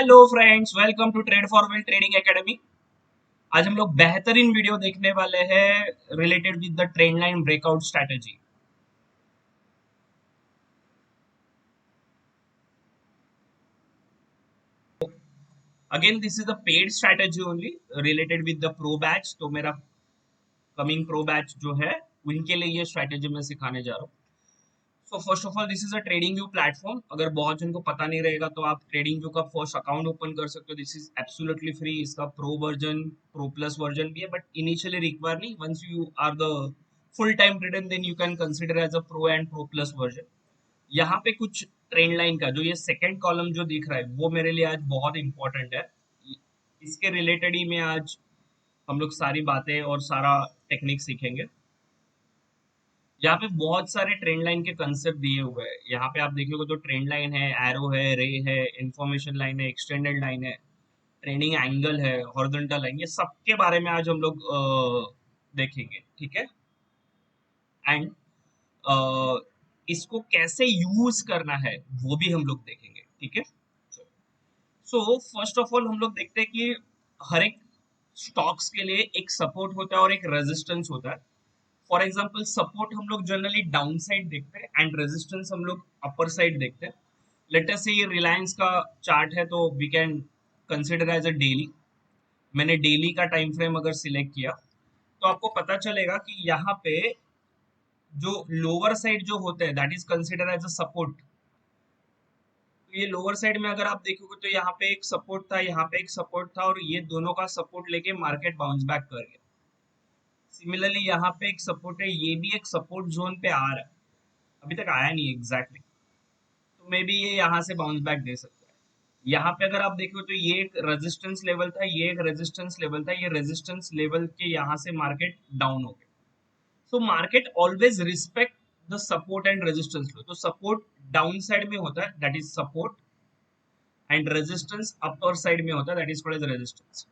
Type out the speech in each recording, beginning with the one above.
Hello friends, welcome to trade for well trading academy. आज हम लोग बेहतरीन वीडियो देखने वाले हैं related with the trend line breakout strategy. Again this is the paid strategy only related with the pro batch. तो मेरा coming pro batch जो है उनके लिए ये स्ट्रेटजी मैं सिखाने जा रहा हूँ। So first of all this is a TradingView platform. अगर बहुत जन को पता नहीं रहेगा तो आप ट्रेडिंग व्यू का फर्स्ट अकाउंट ओपन कर सकते हो। This is absolutely free. इसका pro version, pro plus version भी है, बट इनिशियली रिक्वायर नहीं। Once you are the full time trader then you can consider as a pro and pro plus version. यहाँ पे कुछ ट्रेंड लाइन का जो ये सेकंड कॉलम जो दिख रहा है वो मेरे लिए आज बहुत इंपॉर्टेंट है। इसके रिलेटेड ही मैं आज हम लोग सारी बातें और सारा टेक्निक सीखेंगे। यहाँ पे बहुत सारे ट्रेंड लाइन के कंसेप्ट दिए हुए हैं। यहाँ पे आप देखोगे तो ट्रेंड लाइन है, एरो है, रे है, इंफॉर्मेशन लाइन है, एक्सटेंडेड लाइन है, ट्रेंडिंग एंगल है, हॉरिजॉन्टल लाइन, ये सब के बारे में आज हम लोग देखेंगे। ठीक है। एंड इसको कैसे यूज करना है वो भी हम लोग देखेंगे। ठीक है। सो फर्स्ट ऑफ ऑल हम लोग देखते हैं कि हर एक स्टॉक्स के लिए एक सपोर्ट होता है और एक रेजिस्टेंस होता है। फॉर एग्जाम्पल सपोर्ट हम लोग जनरली डाउन साइड देखते हैं एंड रेजिस्टेंस हम लोग अपर साइड देखते हैं। लेट अस से ये रिलायंस का चार्ट है तो we can consider as a daily. मैंने डेली का टाइम फ्रेम अगर सिलेक्ट किया तो आपको पता चलेगा कि यहाँ पे जो लोअर साइड जो होते हैं that is consider as a support. तो ये लोअर साइड में अगर आप देखोगे तो यहाँ पे एक सपोर्ट था, यहाँ पे एक सपोर्ट था, और ये दोनों का सपोर्ट लेके मार्केट बाउंस बैक कर गया। सिमिलरली यहाँ पे एक सपोर्ट है, ये भी एक सपोर्ट जोन पे आ रहा है, अभी तक आया नहीं एग्जैक्टली। तो मे बी ये यहाँ से बाउंस बैक दे सकता है। यहाँ पे अगर आप देखो तो ये एक रेजिस्टेंस लेवल था, ये एक रेजिस्टेंस लेवल था, ये रेजिस्टेंस लेवल के यहाँ से मार्केट डाउन हो गया। So market always respect the support and resistance लो। तो सपोर्ट डाउन साइड में होता है that is support, and resistance upper side में होता है that is called as resistance.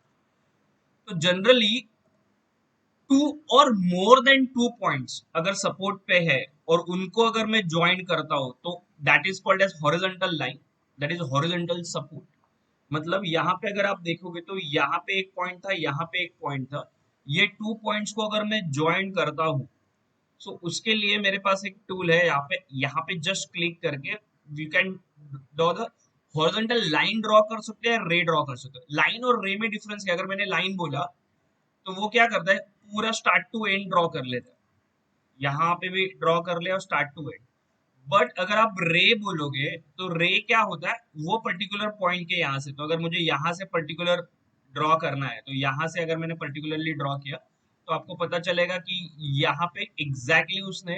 तो जनरली टू और मोर देन 2 पॉइंट्स अगर सपोर्ट पे है और उनको अगर मैं ज्वाइन करता हूं तो that is called as horizontal line, that is horizontal support. मतलब यहाँ पे अगर आप देखोगे तो यहाँ पे एक पॉइंट था, यहाँ पे एक पॉइंट था, ये 2 पॉइंट्स को अगर मैं ज्वाइन करता हूँ सो उसके लिए मेरे पास एक टूल है। यहाँ पे जस्ट क्लिक करके you can draw the horizontal line. Draw कर सकते हैं, रे ड्रॉ कर सकते हैं। लाइन और रे में डिफरेंस है। अगर मैंने लाइन बोला तो वो क्या करता है, पूरा स्टार्ट टू एंड ड्रॉ कर लेता है। यहाँ पे भी ड्रॉ कर ले और स्टार्ट टू एंड। बट अगर आप रे बोलोगे तो रे क्या होता है, वो पर्टिकुलर पॉइंट के यहाँ से। तो अगर मुझे यहाँ से पर्टिकुलर ड्रॉ करना है तो यहाँ से अगर मैंने पर्टिकुलरली ड्रॉ किया तो आपको पता चलेगा कि यहाँ पे एग्जैक्टली exactly उसने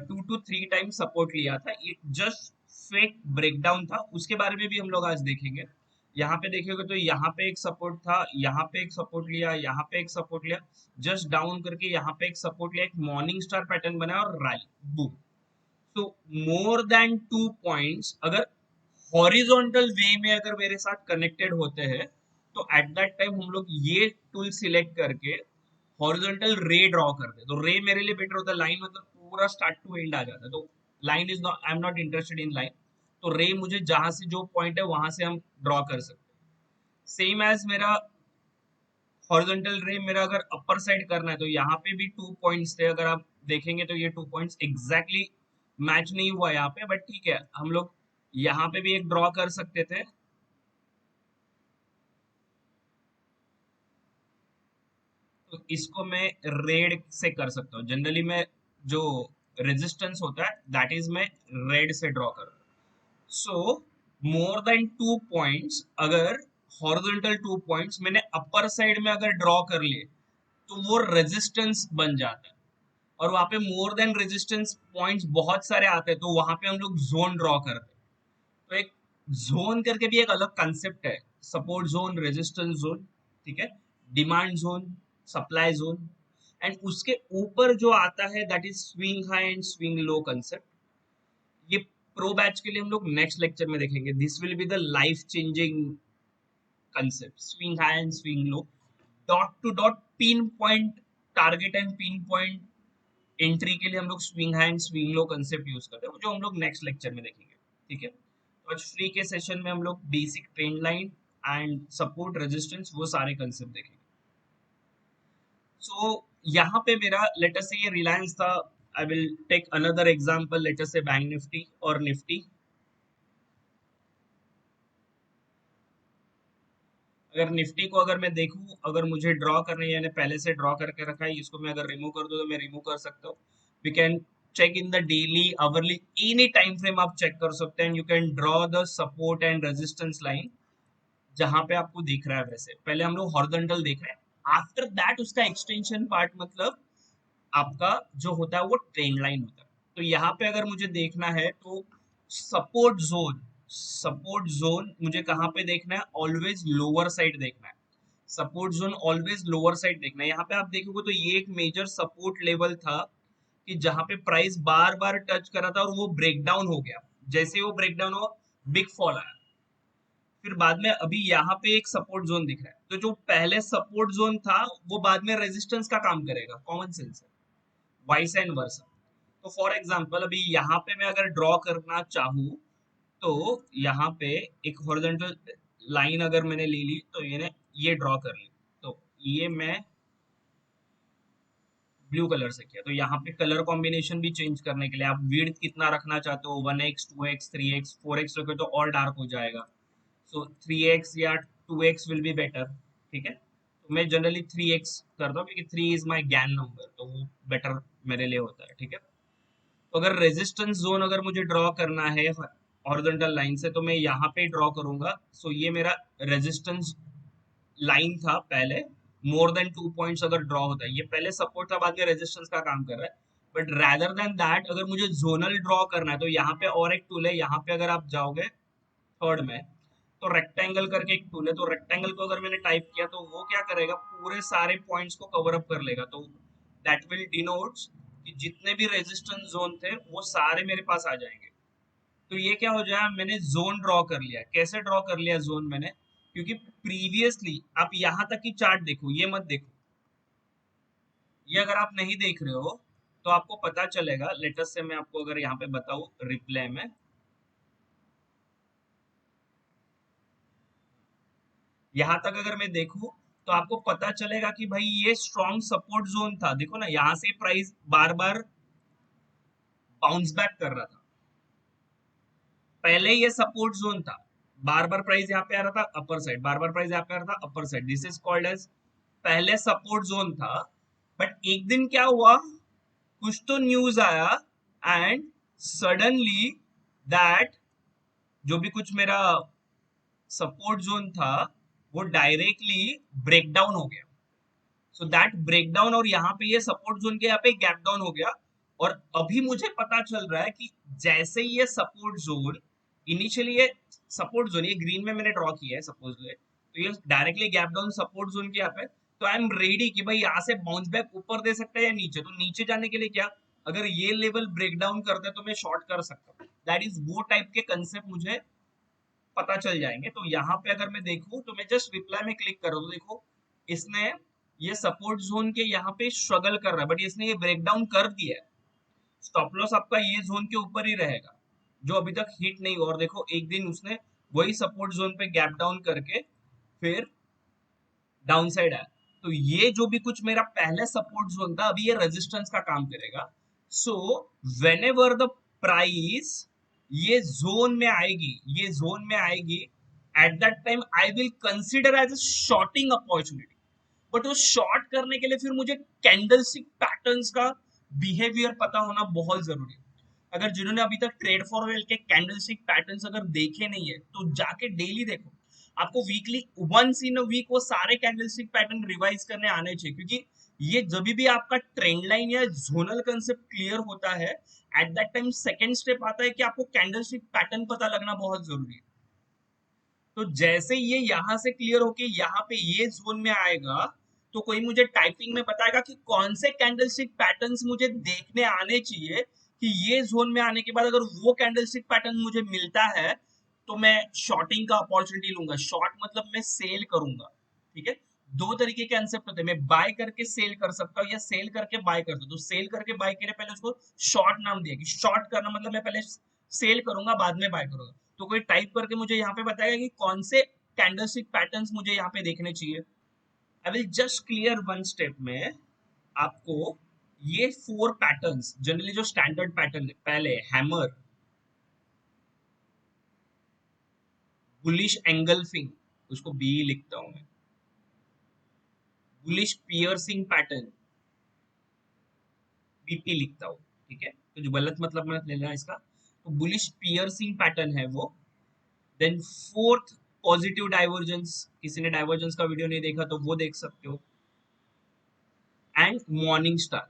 2 to 3 टाइम सपोर्ट लिया था। ये जस्ट फेक ब्रेकडाउन था, उसके बारे में भी हम लोग आज देखेंगे। यहाँ पे देखोगे तो यहाँ पे एक सपोर्ट था, यहाँ पे एक सपोर्ट लिया, यहाँ पे एक सपोर्ट लिया, जस्ट डाउन करके यहाँ पे एक सपोर्ट लिया, एक मॉर्निंग स्टार पैटर्न बनाया और रैली बूम। तो मोर देन 2 पॉइंट्स अगर हॉरिजॉन्टल वे में अगर मेरे साथ कनेक्टेड होते हैं तो एट दैट टाइम हम लोग ये टूल सिलेक्ट करके हॉरिजॉन्टल रे ड्रॉ करते हैं। तो रे मेरे लिए बेटर होता है, लाइन मतलब पूरा स्टार्ट टू एंड आ जाता है। तो line is not, I am not interested in line. तो रे मुझे जहां से जो पॉइंट है वहां से हम ड्रॉ कर सकते हैं। सेम एज मेरा हॉरिजॉन्टल रे मेरा अगर अपर साइड करना है तो यहाँ पे भी 2 पॉइंट्स थे। अगर आप देखेंगे तो ये 2 पॉइंट्स एग्जैक्टली मैच नहीं हुआ यहाँ पे, बट ठीक है हम लोग यहाँ पे भी एक ड्रॉ कर सकते थे। तो इसको मैं रेड से कर सकता हूँ। जनरली मैं जो रेजिस्टेंस होता है दैट इज मैं रेड से ड्रॉ करता हूँ। सो मोर देन 2 पॉइंट्स अगर हॉरिजॉन्टल 2 पॉइंट्स मैंने अपर साइड में अगर ड्रॉ कर लिए तो वो रेजिस्टेंस बन जाता है। और वहां पे मोर देन रेजिस्टेंस पॉइंट्स बहुत सारे आते हैं तो वहां पे हम लोग जोन ड्रॉ करते हैं। तो एक जोन करके भी एक अलग कंसेप्ट है, सपोर्ट जोन, रेजिस्टेंस जोन, ठीक है, demand zone, supply zone, and उसके ऊपर जो आता है that is swing high and swing low concept. ये प्रो बैच के लिए हम लोग नेक्स्ट लेक्चर में देखेंगे। This will be the life changing concept, swing high and swing low, dot to dot pin point target and pin point entry के लिए हम लोग swing high and swing low concept use करते हैं, जो हम लोग नेक्स्ट लेक्चर में देखेंगे। ठीक है। तो आज फ्री के सेशन में हम लोग basic trend line and support resistance वो सारे कंसेप्ट देखेंगे। सो यहाँ पे मेरा लेट अस से ये रिलायंस था। I will take another example, let us say Bank Nifty और निफ्टी। अगर निफ्टी को अगर मैं देखूं, अगर मुझे ड्रॉ करना है, यानी पहले से ड्रॉ करके रखा है, इसको मैं अगर रिमूव कर दूं तो मैं रिमूव कर सकता हूँ। We can check in the daily, hourly, any time frame आप चेक कर सकते हैं। You can draw the support and resistance line जहां पे आपको दिख रहा है। वैसे पहले हम लोग हॉरिजॉन्टल देख रहे हैं, आफ्टर दैट उसका एक्सटेंशन पार्ट मतलब आपका जो होता है वो ट्रेंड लाइन होता है। तो यहाँ पे अगर मुझे देखना है तो सपोर्ट जोन, सपोर्ट जोन मुझे कहाँ पे देखना है, ऑलवेज लोअर साइड देखना है। Support zone always lower side देखना है। यहाँ पे आप देखोगे तो ये एक मेजर सपोर्ट लेवल था कि जहां पे प्राइस बार बार टच करा था और वो ब्रेक डाउन हो गया। जैसे वो ब्रेक डाउन हुआ, बिग फॉल आया। फिर बाद में अभी यहाँ पे एक सपोर्ट जोन दिख रहा है, तो जो पहले सपोर्ट जोन था वो बाद में रेजिस्टेंस का काम करेगा, कॉमन सेंस है, वाइस एंड वर्सा। तो फॉर एग्जांपल अभी यहाँ पे मैं अगर ड्रॉ करना चाहूँ तो यहाँ पे एक हॉरिजॉन्टल लाइन अगर मैंने ले ली तो ये ड्रॉ कर ली। तो ये मैं ब्लू कलर से किया। तो यहाँ पे कलर कॉम्बिनेशन भी चेंज करने के लिए आप विड्थ कितना रखना चाहते हो, 1x 2x 3x 4x रखो तो और डार्क हो जाएगा। सो 3x या 2x विल बी बेटर। ठीक है, तो मैं जनरली 3x करता हूँ क्योंकि 3 इज माई गैन नंबर, तो वो बेटर मेरे लिए होता है। ठीक है, तो अगर रेजिस्टेंस जोन अगर मुझे ड्रॉ करना है हॉरिजॉन्टल लाइन से तो मैं यहाँ पे ड्रॉ करूंगा। सो ये मेरा रेजिस्टेंस लाइन था पहले, मोर देन 2 पॉइंट्स अगर ड्रॉ होता है, ये पहले सपोर्ट था बाद में रेजिस्टेंस का काम कर रहा है। बट रैदर देन दैट अगर मुझे जोनल ड्रॉ करना है तो यहाँ पे और एक टूल है। यहाँ पे अगर आप जाओगे थर्ड में तो रेक्टेंगल करके एक टूल है। तो रेक्टेंगल को अगर मैंने टाइप किया तो वो क्या करेगा, पूरे सारे पॉइंट्स को कवर अप कर लेगा। तो दैट विल डिनोट्स कि जितने भी रेजिस्टेंस जोन थे वो सारे मेरे पास आ जाएंगे। तो ये क्या हो जाए, मैंने जोन ड्रॉ कर लिया। कैसे ड्रॉ कर लिया जोन मैंने, क्योंकि प्रीवियसली आप यहां तक की चार्ट देखो, ये मत देखो। ये अगर आप नहीं देख रहे हो तो आपको पता चलेगा। लेटेस्ट से मैं आपको अगर यहाँ पे बताऊं रिप्लाई में, यहां तक अगर मैं देखूं तो आपको पता चलेगा कि भाई ये स्ट्रॉन्ग सपोर्ट जोन था। देखो ना, यहां से प्राइस बार बार बाउंस बैक कर रहा था। पहले ये सपोर्ट जोन था, बार बार प्राइस यहाँ पे आ रहा था अपर साइड, बार बार प्राइस यहाँ पे आ रहा था upper side. This is called as पहले सपोर्ट जोन था। बट एक दिन क्या हुआ, कुछ तो न्यूज आया एंड सडनली दैट जो भी कुछ मेरा सपोर्ट जोन था वो डायरेक्टली ब्रेक डाउन हो गया। सो दैट ब्रेक डाउन और यहाँ पे ये सपोर्ट जोन के यहाँ पे गैप डाउन हो गया। और अभी मुझे पता चल रहा है कि जैसे ये सपोर्ट जोन, इनिशियली ये सपोर्ट जोन ये ग्रीन में मैंने ड्रॉ किया है सपोज ले, तो ये directly gap down support zone के यहाँ पे। तो आई एम रेडी कि भाई यहाँ से बाउंस बैक ऊपर दे सकता है या नीचे। तो नीचे जाने के लिए क्या, अगर ये लेवल ब्रेक डाउन करता है तो मैं शॉर्ट कर सकता हूँ। दैट इज वो टाइप के कंसेप्ट मुझे पता चल जाएंगे। तो यहाँ पे अगर मैं देखूं तो मैं जस्ट रिप्लाई में क्लिक कर रहा हूँ, तो देखो इसने ये सपोर्ट जोन के यहाँ पे स्ट्रगल कर रहा है, बट इसने ये ब्रेक डाउन कर दिया है। स्टॉप लॉस आपका ये जोन के ऊपर ही रहेगा जो अभी तक हिट नहीं हुआ। और देखो एक दिन उसने वही सपोर्ट जोन पे गैप डाउन करके फिर डाउन साइड आया। तो ये जो भी कुछ मेरा पहले सपोर्ट जोन था अभी ये रेजिस्टेंस का काम करेगा। So whenever the price ये जोन में आएगी, ये जोन में आएगी, at that time I will consider as a shorting opportunity. But वो शॉर्ट करने के लिए फिर मुझे कैंडलस्टिक पैटर्न्स का बिहेवियर पता होना बहुत जरूरी है। अगर जिन्होंने अभी तक ट्रेड फॉर वेल के कैंडलस्टिक पैटर्न्स अगर देखे नहीं है तो जाके डेली देखो। आपको weekly once in a week वो सारे कैंडलस्टिक पैटर्न रिवाइज करने आने चाहिए, क्योंकि ये जब भी आपका ट्रेंड लाइन या जोनल कंसेप्ट क्लियर होता है, eight that time second step आता है कि आपको कैंडलस्टिक पैटर्न पता लगना बहुत जरूरी है। तो जैसे ये यहाँ से क्लियर होके यहाँ पे ये जोन में आएगा तो कोई मुझे टाइपिंग में बताएगा कि कौन से कैंडलस्टिक पैटर्न्स मुझे देखने आने चाहिए, कि ये जोन में आने के बाद अगर वो कैंडलस्टिक पैटर्न मुझे मिलता है तो मैं शॉर्टिंग का अपॉर्चुनिटी लूंगा। शॉर्ट मतलब मैं सेल करूंगा। ठीक है, दो तरीके के कंसेप्ट होते हैं, मैं बाय करके सेल कर सकता हूँ या सेल करके बाय कर सकता हूँ। तो सेल करके बाय के लिए पहले उसको शॉर्ट नाम दिया कि शॉर्ट करना मतलब मैं पहले सेल करूंगा बाद में बाय करूंगा। तो कोई टाइप करके मुझे यहाँ पे बताएगा कि कौन से कैंडलस्टिक पैटर्न्स मुझे यहाँ पे देखने चाहिए। I will just clear one step में आपको ये 4 पैटर्न्स जनरली जो स्टैंडर्ड पैटर्न है। पहले हैमर, बुलिश एंगल्फिंग, उसको बी लिखता हूं मैं, बुलिश पियर्सिंग पैटर्न, बीपी लिखता हूं, ठीक है, तो जो गलत मतलब मत लेना इसका। तो बुलिश पियर्सिंग पैटर्न है वो। देन फोर्थ, पॉजिटिव डाइवर्जेंस, किसी ने डाइवर्जेंस का वीडियो नहीं देखा तो वो देख सकते हो। And morning star.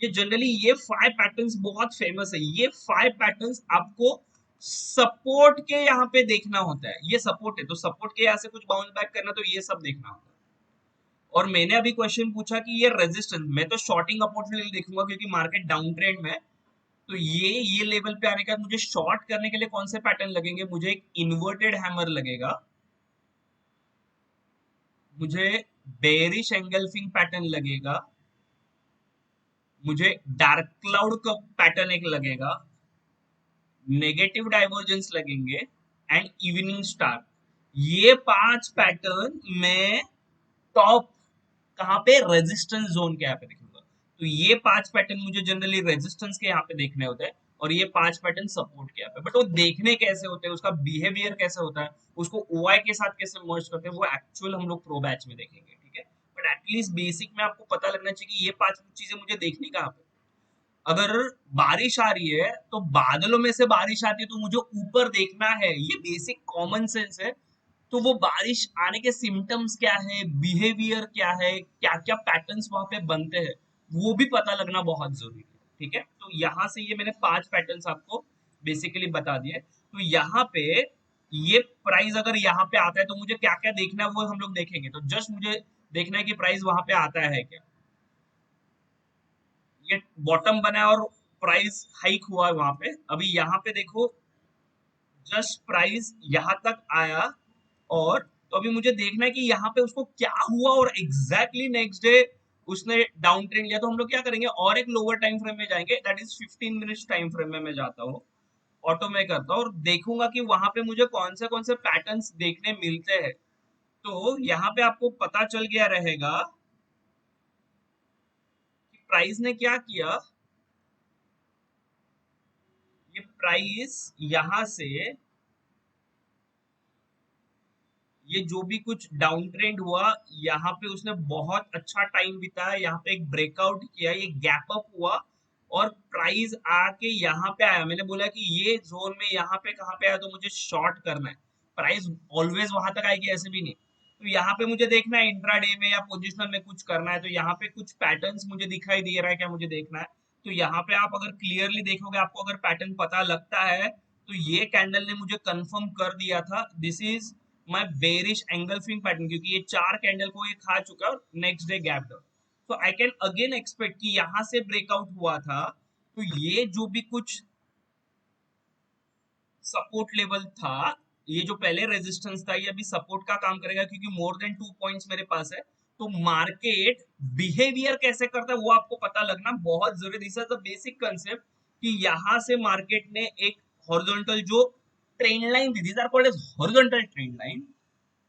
ये जनरली ये 5 पैटर्न्स बहुत फेमस है। ये 5 पैटर्न्स आपको सपोर्ट के यहाँ पे देखना होता है। ये सपोर्ट है तो सपोर्ट के यहाँ से कुछ बाउंस बैक करना, तो ये सब देखना होता है। और मैंने अभी क्वेश्चन पूछा कि ये रेजिस्टेंस, मैं तो शॉर्टिंग अपॉर्चुनिटी देखूंगा क्योंकि मार्केट डाउन ट्रेंड में है। तो ये लेवल पे आने के बाद मुझे शॉर्ट करने के लिए कौन से पैटर्न लगेंगे? मुझे एक इन्वर्टेड हैमर लगेगा, मुझे बेरिश एंगल्फिंग पैटर्न लगेगा, मुझे डार्क क्लाउड का पैटर्न एक लगेगा, नेगेटिव डाइवर्जेंस लगेंगे एंड इवनिंग स्टार। ये 5 पैटर्न मैं टॉप कहाँ पे? रेजिस्टेंस जोन के यहाँ पे देखूंगा। तो ये 5 पैटर्न मुझे जनरली रेजिस्टेंस के यहाँ पे देखने होते हैं, और ये 5 पैटर्न सपोर्ट के यहाँ पे। बट वो देखने कैसे होते हैं, उसका बिहेवियर कैसे होता है, उसको ओआई के साथ कैसे मर्ज करते हैं, वो एक्चुअल हम लोग प्रो बैच में देखेंगे, ठीक है। बट एटलीस्ट बेसिक में आपको पता लगना चाहिए कि ये 5 चीजें मुझे देखनी कहाँ पे। अगर बारिश आ रही है तो बादलों में से बारिश आती है तो मुझे ऊपर देखना है, ये बेसिक कॉमन सेंस है। तो वो बारिश आने के सिम्टम्स क्या है, बिहेवियर क्या है, क्या क्या पैटर्न्स वहां पे बनते हैं, वो भी पता लगना बहुत जरूरी है, ठीक है। तो यहाँ से ये मैंने 5 पैटर्न्स आपको बेसिकली बता दिए। तो यहाँ पे ये प्राइस अगर यहाँ पे आता है तो मुझे क्या क्या देखना है वो हम लोग देखेंगे। तो जस्ट मुझे देखना है कि प्राइस वहां पे आता है क्या। ये बॉटम बना है और प्राइस हाइक हुआ है वहां पे। अभी यहाँ पे देखो, जस्ट प्राइस यहाँ तक आया, और तो अभी मुझे देखना है कि यहाँ पे उसको क्या हुआ, और एग्जैक्टली नेक्स्ट डे उसने डाउन ट्रेंड लिया। तो हम लोग क्या करेंगे, और एक लोअर टाइम फ्रेम में जाएंगे, that is 15 minutes time frame में मैं जाता हूँ, ऑटो में करता हूँ, और देखूंगा कि वहां पे मुझे कौन से पैटर्न्स देखने मिलते हैं। तो यहाँ पे आपको पता चल गया रहेगा कि प्राइस ने क्या किया। ये प्राइस यहाँ से, ये जो भी कुछ डाउन ट्रेंड हुआ, यहाँ पे उसने बहुत अच्छा टाइम बिताया, यहाँ पे एक ब्रेकआउट किया, ये गैप अप हुआ, और प्राइस आके यहाँ पे आया। मैंने बोला कि ये जोन में यहाँ पे कहाँ पे आया तो मुझे शॉर्ट करना है। प्राइस ऑलवेज वहां तक आएगी ऐसे भी नहीं। तो यहाँ पे मुझे देखना है इंट्राडे में या पोजिशनल में कुछ करना है, तो यहाँ पे कुछ पैटर्न्स मुझे दिखाई दे रहा है क्या, मुझे देखना है। तो यहाँ पे आप अगर क्लियरली देखोगे, आपको अगर पैटर्न पता लगता है, तो ये कैंडल ने मुझे कंफर्म कर दिया था this is my bearish engulfing pattern, क्योंकि ये 4 कैंडल को ये खा चुका है और नेक्स्ट डे गैप डाउन। तो आई कैन अगेन एक्सपेक्ट कि यहां से ब्रेकआउट हुआ था, तो ये जो भी कुछ सपोर्ट लेवल था, ये जो पहले रेजिस्टेंस था, ये अभी सपोर्ट का काम करेगा, क्योंकि मोर देन 2 पॉइंट्स मेरे पास है। तो मार्केट बिहेवियर कैसे करता है वो आपको पता लगना बहुत जरूरी। This is the basic concept कि यहां से मार्केट ने एक हॉरिजॉन्टल जो ट्रेंड लाइन दी, these are called as horizontal trend line,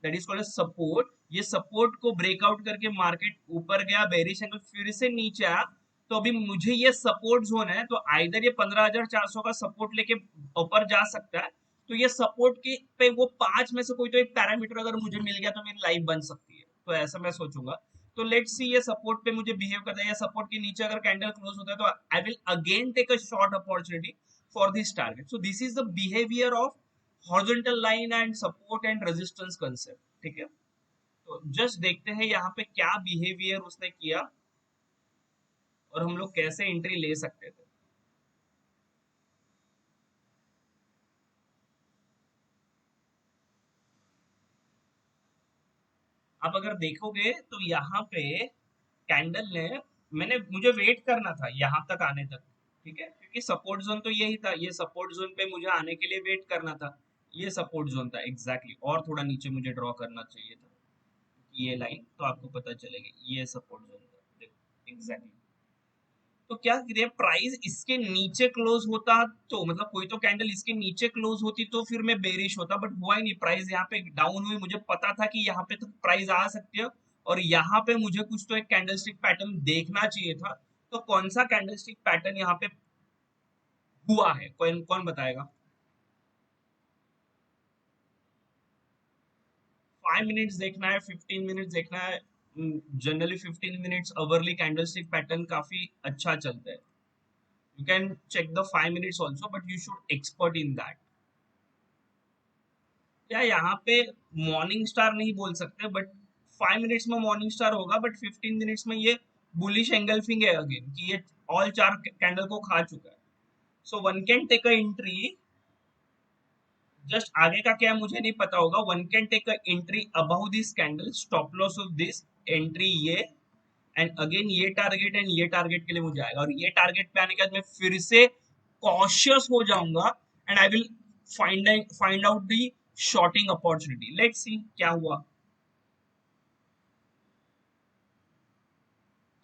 that is called as support. ये सपोर्ट को ब्रेकआउट करके मार्केट ऊपर गया, बेरिश एंगल फिर से नीचे आया। तो अभी मुझे ये सपोर्ट जोन है, तो आइदर ये 15,400 का सपोर्ट लेके ऊपर जा सकता है। तो ये सपोर्ट के पे वो 5 में से कोई तो एक पैरामीटर अगर मुझे मिल गया तो मेरी लाइफ बन सकती है, तो ऐसा मैं सोचूंगा। तो लेट्स सी ये सपोर्ट पे मुझे बिहेव करता है, या सपोर्ट के नीचे अगर कैंडल क्लोज होता है तो I will again take a short opportunity for this target. So this is the behaviour of horizontal line and support and resistance concept, ठीक है। तो जस्ट देखते हैं यहाँ पे क्या बिहेवियर उसने किया, और हम लोग कैसे एंट्री ले सकते थे। आप अगर देखोगे तो यहाँ पे कैंडल ने, मुझे वेट करना था यहाँ तक आने तक, ठीक है, क्योंकि सपोर्ट जोन तो यही था, ये सपोर्ट जोन पे मुझे आने के लिए वेट करना था। ये सपोर्ट जोन था एग्जैक्टली, और थोड़ा नीचे मुझे ड्रॉ करना चाहिए था ये लाइन, तो आपको पता चलेगा ये सपोर्ट जोन था, देखो एग्जैक्टली। तो क्या करिए, प्राइस इसके नीचे क्लोज होता तो मतलब कोई तो कैंडल इसके नीचे क्लोज होती तो फिर मैं बेरिश होता, बट हुआ ही नहीं, प्राइस यहाँ पे डाउन हुई, मुझे पता था कि यहाँ पे तो प्राइस आ सकती है, और यहाँ पे मुझे कुछ तो एक कैंडलस्टिक पैटर्न देखना चाहिए था। तो कौन सा कैंडलस्टिक पैटर्न यहाँ पे हुआ है, कौन कौन बताएगा? 5 मिनट्स देखना है, 15 मिनट्स देखना है? Generally 15 minutes hourly candlestick pattern काफी अच्छा चलता है। You can check the 5 minutes also, but you should expert in that. क्या यहाँ पे मॉर्निंग स्टार नहीं बोल सकते, बट 5 मिनट्स में मॉर्निंग स्टार होगा, बट 15 मिनट्स में ये बुलिश एंगल्फिंग है अगेन, कि ये ऑल चार कैंडल को खा चुका है। So one can take a entry, just आगे का क्या है मुझे नहीं पता होगा, one can take a entry about this candle, stop loss of this entry ये, एंड अगेन ये टारगेट एंड ये टारगेट के लिए मुझे आएगा, और ये टारगेट पे आने के बाद मैं फिर से कॉशियस हो जाऊंगा, and I will find out the shorting opportunity. Let's see क्या हुआ।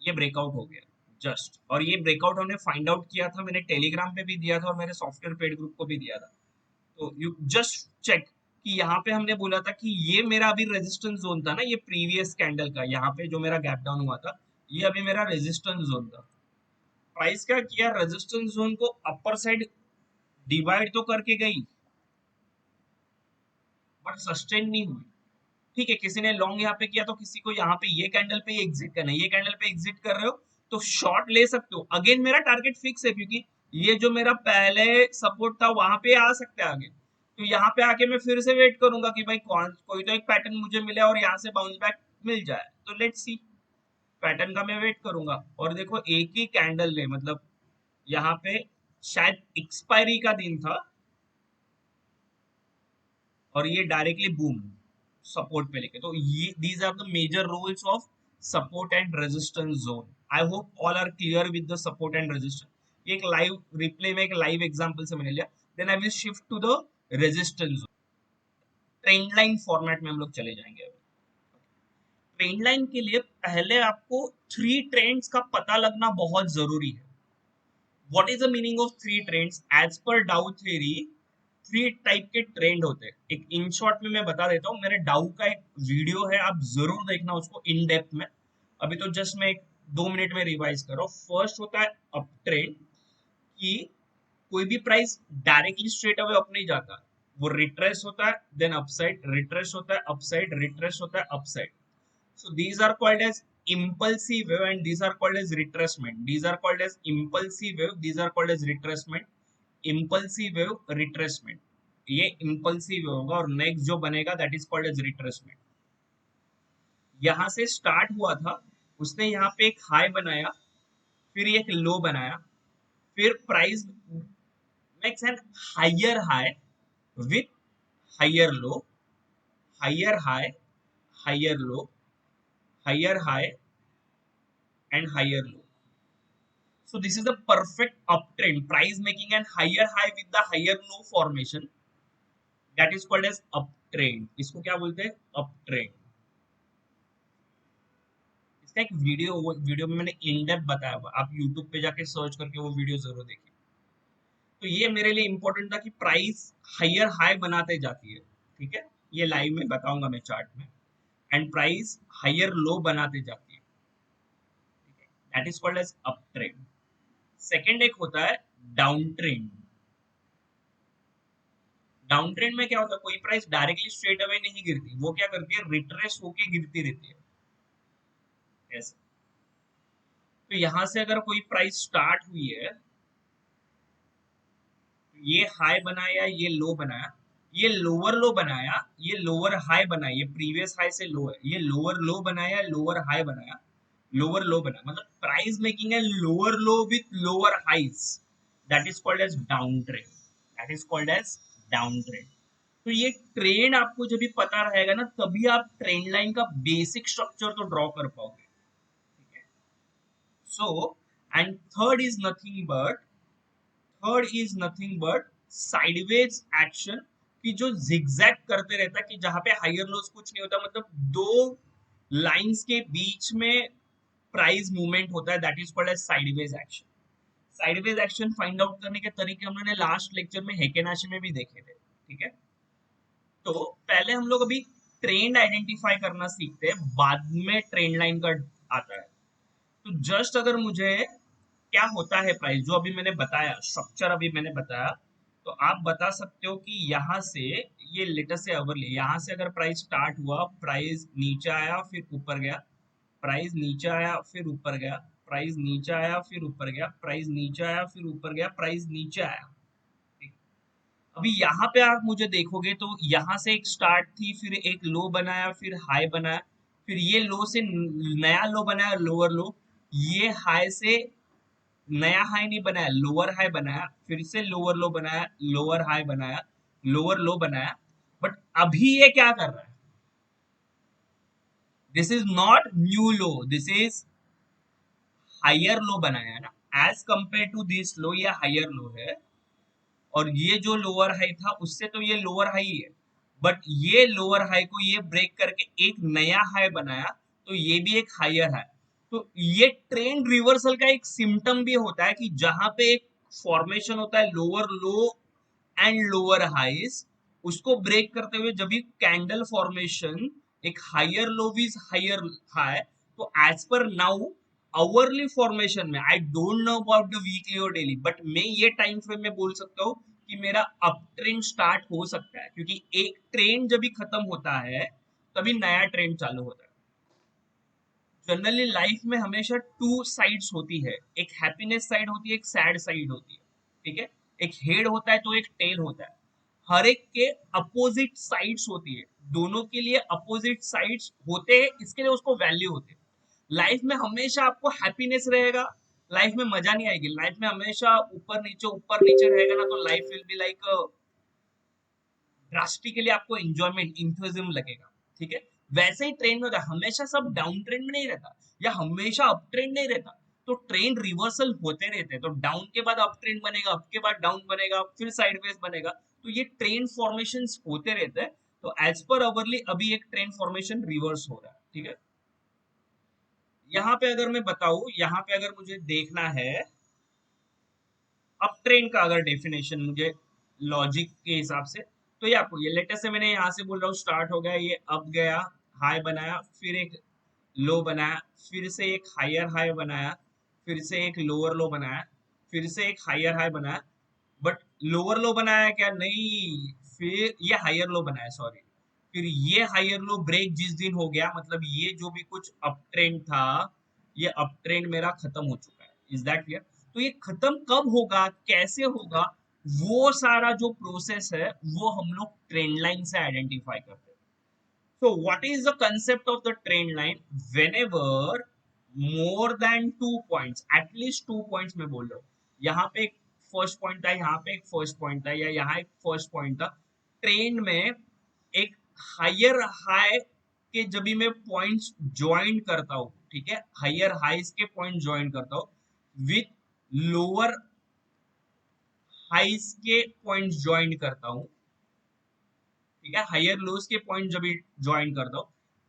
ये ब्रेकआउट हो गया जस्ट, और ये ब्रेकआउट हमने फाइंड आउट किया था, मैंने टेलीग्राम पे भी दिया था और मेरे सॉफ्टवेयर पेड ग्रुप को भी दिया था। तो यू जस्ट चेक कि यहाँ पे हमने बोला था कि ये मेरा अभी रेजिस्टेंस जोन था ना, ये प्रीवियस कैंडल का, यहाँ पे जो मेरा गैप डाउन हुआ था, ये अभी मेरा रेजिस्टेंस जोन था। प्राइस क्या किया, रेजिस्टेंस जोन को अपर साइड डिवाइड तो करके गई, बट सस्टेन नहीं हुई। ठीक है, किसी ने लॉन्ग यहाँ पे किया तो किसी को यहाँ पे ये कैंडल पे एग्जिट करना है, ये कैंडल पे एग्जिट कर रहे हो तो शॉर्ट ले सकते हो। अगेन मेरा टारगेट फिक्स है, क्योंकि ये जो मेरा पहले सपोर्ट था वहां पे आ सकता है आगे, तो यहाँ पे आके मैं फिर से वेट करूंगा कि भाई कौन कोई तो एक पैटर्न मुझे मिले और यहाँ से बाउंस बैक मिल जाए, तो लेट्स सी, पैटर्न का मैं वेट करूंगा। और देखो एक ही कैंडल ने, मतलब यहाँ पे शायद एक्सपायरी का दिन था, और ये डायरेक्टली बूम सपोर्ट पे लेके, तो ये these are the major rules of support and resistance zone. I hope all are clear with the support and resistance. एक लाइव रिप्ले में एक लाइव एग्जांपल से मैंने लिया, then I will shift to the resistance zone. Trend line format में हम लोग चले जाएंगे। ट्रेंड लाइन के लिए पहले आपको थ्री ट्रेंड्स का पता लगना बहुत जरूरी है। What is the meaning of three trends? As per Dow theory, three type के ट्रेंड होते हैं। एक इन शॉर्ट में मैं बता देता हूँ, मेरे डाउ का एक वीडियो है, आप जरूर देखना उसको इन डेप्थ में। अभी तो जस्ट मैं 2 मिनट में रिवाइज कर रहा हूँ। फर्स्ट होता है अप ट्रेंड, कि कोई भी price directly straight away up नहीं जाता, वो रिट्रेस होता है, देन अपसाइड, रिट्रेस होता है, अपसाइड, रिट्रेस होता है, upside. So these are called as impulsive wave and these are called as retracement. These are called as impulsive wave. These are called as retracement. Impulsive wave, retracement. ये impulsive wave होगा, और next जो बनेगा that is called as retracement. यहाँ से start हुआ था, उसने यहाँ पे एक हाई बनाया, फिर एक लो बनाया, फिर price makes an higher high with higher low, higher high, higher low, higher high and higher low. So this is the perfect uptrend, price making an higher high with the higher low formation. That is called as uptrend. इसको क्या बोलते हैं? Uptrend. इसका एक video में मैंने in depth बताया हुआ, आप यूट्यूब पे जाके सर्च करके वो वीडियो जरूर देखिए। तो ये मेरे लिए इंपॉर्टेंट था कि प्राइस हायर हाई बनाते जाती है, ठीक है, ये लाइव में बताऊंगा मैं चार्ट में, एंड प्राइस हायर लो बनाते जाती है, that is called as uptrend. Second एक होता है डाउन ट्रेंड। डाउन ट्रेंड में क्या होता है, कोई प्राइस डायरेक्टली स्ट्रेट अवे नहीं गिरती, वो क्या करती है, रिट्रेस होके गिरती रहती है ऐसे। तो यहां से अगर कोई प्राइस स्टार्ट हुई है, ये हाई बनाया, ये लो बनाया, ये लोअर लो बनाया, ये लोअर हाई बनाया, ये प्रीवियस हाई से लो है, ये लोअर लो बनाया, लोअर हाई बनाया, लोअर लो बनाया, मतलब प्राइस मेकिंग है lower low with lower highs, that is called as down trend, that is called as down trend. तो ये ट्रेंड आपको जब भी पता रहेगा ना, तभी आप ट्रेंड लाइन का बेसिक स्ट्रक्चर तो ड्रॉ कर पाओगे, ठीक है। So and third is nothing but sideways action, कि जो जिगजैग करते रहता है, कि जहां पे हायर लोस कुछ नहीं होता, मतलब दो लाइंस के बीच में प्राइस मूवमेंट होता है, that is called as sideways action. Sideways action find out करने के तरीके हमने लास्ट लेक्चर में हेकेनाशी में भी देखे थे, ठीक है। तो पहले हम लोग अभी ट्रेंड आइडेंटिफाई करना सीखते हैं, बाद में ट्रेंड लाइन का आता है। तो जस्ट अगर मुझे क्या होता है प्राइस, जो अभी मैंने बताया स्ट्रक्चर अभी मैंने बताया, तो आप बता सकते हो कि यहाँ से ये लेटेस्ट से अवरली, यहाँ से अगर प्राइस स्टार्ट हुआ, प्राइस नीचे आया फिर ऊपर गया, प्राइस नीचे आया फिर ऊपर गया, प्राइस नीचे आया फिर ऊपर गया, प्राइस नीचे आया फिर ऊपर गया, प्राइस नीचे आया। अभी यहाँ पे आप मुझे देखोगे तो यहाँ से एक स्टार्ट थी, फिर एक लो बनाया, फिर हाई बनाया, फिर ये लो से नया लो बनाया, लोअर लो, ये हाई से नया हाई नहीं बनाया, लोअर हाई बनाया, फिर से लोअर लो बनाया, लोअर हाई बनाया, लोअर लो बनाया। बट अभी ये क्या कर रहा है, this is not new low, this is higher low बनाया है ना, as compare to this low ये हायर लो है, और ये जो लोअर हाई था उससे तो ये लोअर हाई है, बट ये लोअर हाई को ये ब्रेक करके एक नया हाई बनाया, तो ये भी एक हायर है। तो ये ट्रेंड रिवर्सल का एक सिम्टम भी होता है कि जहां पे एक फॉर्मेशन होता है lower low and lower highs, उसको ब्रेक करते हुए जब भी कैंडल फॉर्मेशन एक higher low with higher high, तो as per now hourly formation में, I don't know about the weekly और डेली, बट मैं ये टाइम फ्रेम में बोल सकता हूँ कि मेरा अप ट्रेंड स्टार्ट हो सकता है, क्योंकि एक ट्रेंड जब भी खत्म होता है तभी नया ट्रेंड चालू होता है। जनरली लाइफ में हमेशा टू साइड्स होती है, एक हैप्पीनेस साइड होती है, एक सैड साइड होती है, ठीक है। एक हेड होता है तो एक टेल होता है, हर एक के अपोजिट साइड्स होती है, दोनों के लिए अपोजिट साइड्स होते हैं, इसके लिए उसको वैल्यू होती है। लाइफ में हमेशा आपको हैप्पीनेस रहेगा, लाइफ में मजा नहीं आएगी, लाइफ में हमेशा ऊपर नीचे रहेगा ना, तो life will be like drastically आपको एंजॉयमेंट इंथुजिज्म लगेगा, ठीक है। वैसे ही ट्रेंड में होता है, हमेशा सब डाउन ट्रेंड में नहीं रहता, या हमेशा अप ट्रेंड नहीं रहता, तो ट्रेंड रिवर्सल होते रहते हैं, तो डाउन के बाद अप ट्रेंड बनेगा, अप के बाद डाउन बनेगा, फिर साइडवेज बनेगा, तो ये ट्रेंड फॉर्मेशन होते रहते हैं। तो एज पर अवरली अभी एक ट्रेंड फॉर्मेशन रिवर्स हो रहा है, ठीक है। यहाँ पे अगर मैं बताऊं, यहाँ पे अगर मुझे देखना है अप ट्रेंड का अगर डेफिनेशन मुझे लॉजिक के हिसाब से, तो ये आपको ये लेटेस्ट से मैंने यहाँ से बोल रहा हूँ स्टार्ट हो गया, ये अप गया, हाई बनाया, फिर एक लो बनाया, फिर से एक हायर हाई बनाया, फिर से एक लोअर लो बनाया, फिर से एक हायर हाई बनाया, बट लोअर लो बनाया क्या, नहीं, फिर ये हायर लो बनाया, सॉरी, फिर ये हायर लो ब्रेक जिस दिन हो गया, मतलब ये जो भी कुछ अप ट्रेंड था, ये अप ट्रेंड मेरा खत्म हो चुका है, इज दैट क्लियर। तो ये खत्म कब होगा, कैसे होगा, वो सारा जो प्रोसेस है वो हम लोग ट्रेंड लाइन से आइडेंटिफाई करते हैं। So what is the concept of the trend line? Whenever more than 2 points, at least 2 points मैं बोल रहा हूँ, यहाँ पे एक फर्स्ट पॉइंट था, यहाँ पे एक फर्स्ट पॉइंट था, या यहाँ एक फर्स्ट पॉइंट था, ट्रेंड में एक हायर हाई के जब भी मैं पॉइंट्स ज्वाइन करता हूँ, ठीक है, हायर हाइज के पॉइंट ज्वाइन करता हूँ विथ लोअर हाइज के पॉइंट ज्वाइन करता हूँ, ठीक है, हायर लोज के पॉइंट जब भी ज्वाइन करता हूँ,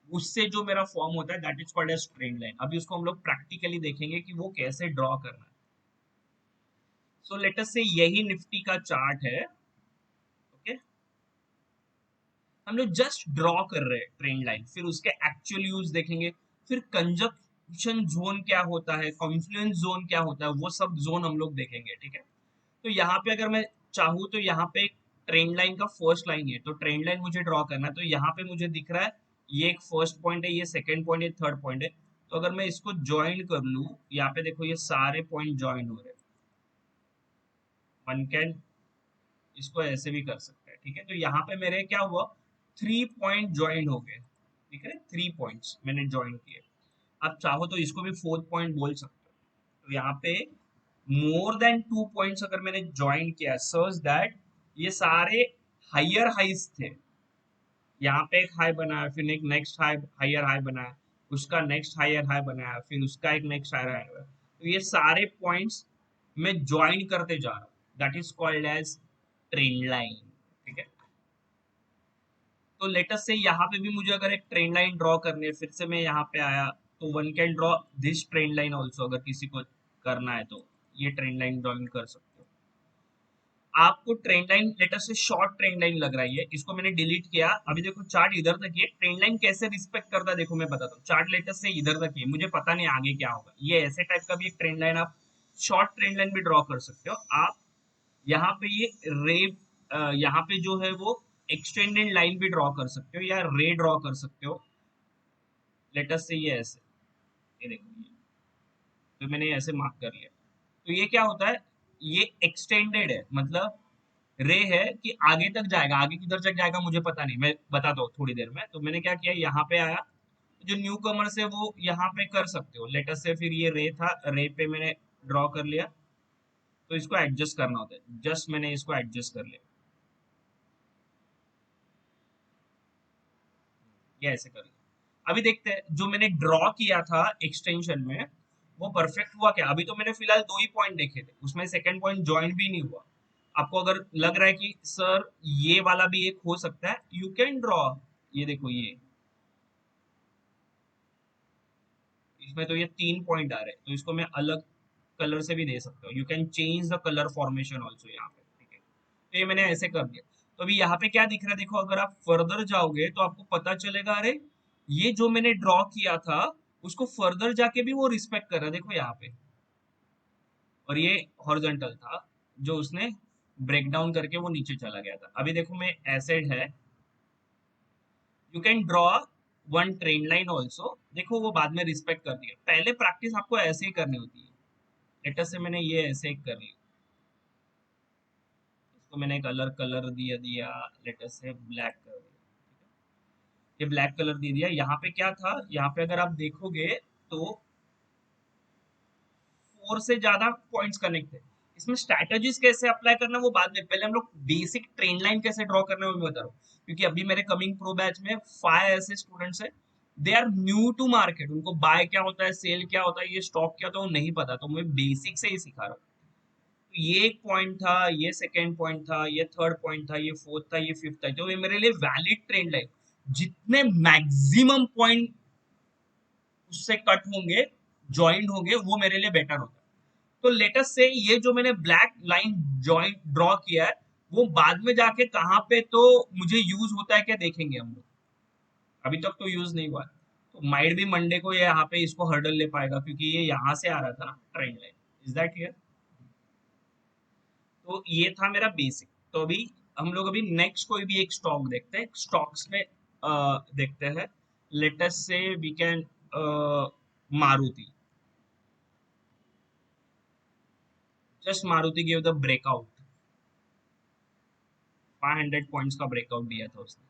उससे जो मेरा फॉर्म होता है that is called as trend line. अभी उसको हम लोग प्रैक्टिकली देखेंगे कि वो कैसे ड्रॉ करना है। सो लेट अस से यही निफ्टी का चार्ट है, ओके, हम लोग जस्ट ड्रॉ कर रहे हैं ट्रेंड लाइन, फिर उसके एक्चुअल यूज देखेंगे, फिर कंजक्शन जोन क्या होता है, कॉन्फ्लुएंस जोन क्या होता है, वो सब जोन हम लोग देखेंगे, ठीक है। तो यहाँ पे अगर मैं चाहूँ तो यहाँ पे एक ट्रेंड लाइन का फर्स्ट लाइन है, तो ट्रेंड लाइन मुझे ड्रॉ करना है, तो यहाँ पे मुझे दिख रहा है ये एक फर्स्ट पॉइंट है, ये सेकंड पॉइंट है, थर्ड पॉइंट है। तो अगर मैं इसको ज्वाइन कर लूँ, यहाँ पे देखो ये सारे पॉइंट ज्वाइन हो रहे हैं, वन कैन इसको ऐसे भी कर सकते हैं, ठीक है। तो यहाँ पे मेरे क्या हुआ, 3 पॉइंट ज्वाइन हो गए, ठीक है, 3 पॉइंट्स मैंने ज्वाइन किए। आप चाहो तो इसको भी फोर्थ पॉइंट बोल सकते हो। तो यहाँ पे मोर देन 2 पॉइंट्स अगर मैंने ज्वाइन किया सच दैट ये सारे हायर हाइज थे, यहाँ पे एक हाई बनाया, फिर एक नेक्स्ट हाई हायर हाई बनाया, उसका नेक्स्ट हायर हाई बनाया, फिर उसका एक नेक्स्ट हायर हाई बनाया, तो ये सारे पॉइंट्स मैं ज्वाइन करते जा रहा हूँ, that is called as trend line, ठीक है। तो लेटेस्ट से यहाँ पे भी मुझे अगर एक ट्रेंड लाइन ड्रॉ करनी है, फिर से मैं यहाँ पे आया, तो one can draw this trend line also, अगर किसी को करना है तो ये ट्रेंड लाइन ड्राइंग कर सकते हो। आपको ट्रेंड लाइन लेटर से शॉर्ट ट्रेंड लाइन लग रहा है, ये इसको मैंने डिलीट किया। अभी देखो चार्ट इधर तक है, ट्रेंड लाइन कैसे रिस्पेक्ट करता है देखो मैं बताता हूँ। चार्ट लेटर से इधर तक है, मुझे पता नहीं आगे क्या होगा। ये ऐसे टाइप का भी एक ट्रेंड लाइन आप शॉर्ट ट्रेंड लाइन भी ड्रॉ कर सकते हो। आप यहाँ पे ये रे यहाँ पे जो है वो एक्सटेंडेड लाइन भी ड्रॉ कर सकते हो या रे ड्रॉ कर सकते हो। लेटर से ये ऐसे, ये देखो ये तो मैंने ऐसे मार्क कर लिया। तो ये क्या होता है, ये एक्सटेंडेड है, मतलब रे है कि आगे तक जाएगा, आगे किधर तक जाएगा मुझे पता नहीं, मैं बताता हूँ थोड़ी देर में। तो मैंने क्या किया, यहाँ पे आया, जो न्यू कमर्स है वो यहाँ पे कर सकते हो लेटर से। फिर ये रे था, रे पे मैंने ड्रॉ कर लिया। तो इसको एडजस्ट करना होता है, जस्ट मैंने इसको एडजस्ट कर लिया, ये ऐसे कर लिया। अभी देखते हैं जो मैंने ड्रॉ किया था एक्सटेंशन में वो परफेक्ट हुआ क्या। अभी तो मैंने फिलहाल दो ही पॉइंट देखे थे, उसमें सेकंड पॉइंट ज्वाइन भी नहीं हुआ। आपको अगर लग रहा है कि सर ये वाला भी एक हो सकता है, यू कैन ड्रॉ। ये देखो ये, इसमें तो ये 3 पॉइंट आ रहे हैं, तो इसको मैं अलग कलर से भी दे सकता हूँ। You can change the colour formation also यहाँ पे, ठीक है। तो ये मैंने ऐसे कर दिया। तो अभी यहाँ पे क्या दिख रहा है देखो, अगर आप फर्दर जाओगे तो आपको पता चलेगा, अरे ये जो मैंने ड्रॉ किया था उसको फर्दर जाके भी वो रिस्पेक्ट कर रहा है, देखो यहाँ पे। और ये हॉरिजॉन्टल था जो उसने ब्रेक डाउन करके वो नीचे चला गया था। अभी देखो मैं एसेड है, you can draw one trend line also, देखो वो बाद में रिस्पेक्ट कर दिया। पहले प्रैक्टिस आपको ऐसे ही करनी होती है। लेटर से मैंने ये ऐसे ही कर ली, इसको मैंने कलर कलर दिया दिया लेटर से ब्लैक कर दिया, ये ब्लैक कलर दे दिया। यहाँ पे क्या था, यहाँ पे अगर आप देखोगे तो 4 से ज्यादा पॉइंट्स कनेक्ट है। इसमें स्ट्रैटेजीज कैसे अप्लाई करना है वो बाद में, पहले हम लोग बेसिक ट्रेंड लाइन कैसे ड्रॉ करना है वो मैं बता रहा हूँ। क्योंकि अभी मेरे कमिंग प्रो बैच में 5 ऐसे स्टूडेंट्स हैं, they are new to market, उनको बाय क्या होता है, सेल क्या होता है, ये स्टॉक क्या होता है वो नहीं पता, तो मैं बेसिक से ही सिखा रहा हूँ। तो ये एक पॉइंट था, ये सेकेंड पॉइंट था, ये थर्ड पॉइंट था, ये फोर्थ था, ये फिफ्थ था। तो ये मेरे लिए वैलिड ट्रेंड लाइन, जितने मैक्सिमम पॉइंट उससे कट होंगे, ज्वाइंट होंगे, वो मेरे लिए बेटर होता है। तो लेटेस्ट से ये जो मैंने ब्लैक लाइन जॉइंट ड्रॉ किया है वो बाद में जाके कहाँ पे तो मुझे यूज होता है क्या देखेंगे हम लोग। अभी तक तो यूज नहीं हुआ है। तो माइट भी मंडे को ये यहाँ पे इसको हर्डल ले पाएगा, क्योंकि ये यहाँ से आ रहा था ना trend line. Is that clear. तो ये था मेरा बेसिक। तो अभी हम लोग अभी नेक्स्ट कोई भी एक स्टॉक देखते हैं, स्टॉक्स में देखते हैं। लेटेस्ट से we can Maruti, just Maruti give the breakout, 500 points का ब्रेकआउट दिया था उसने।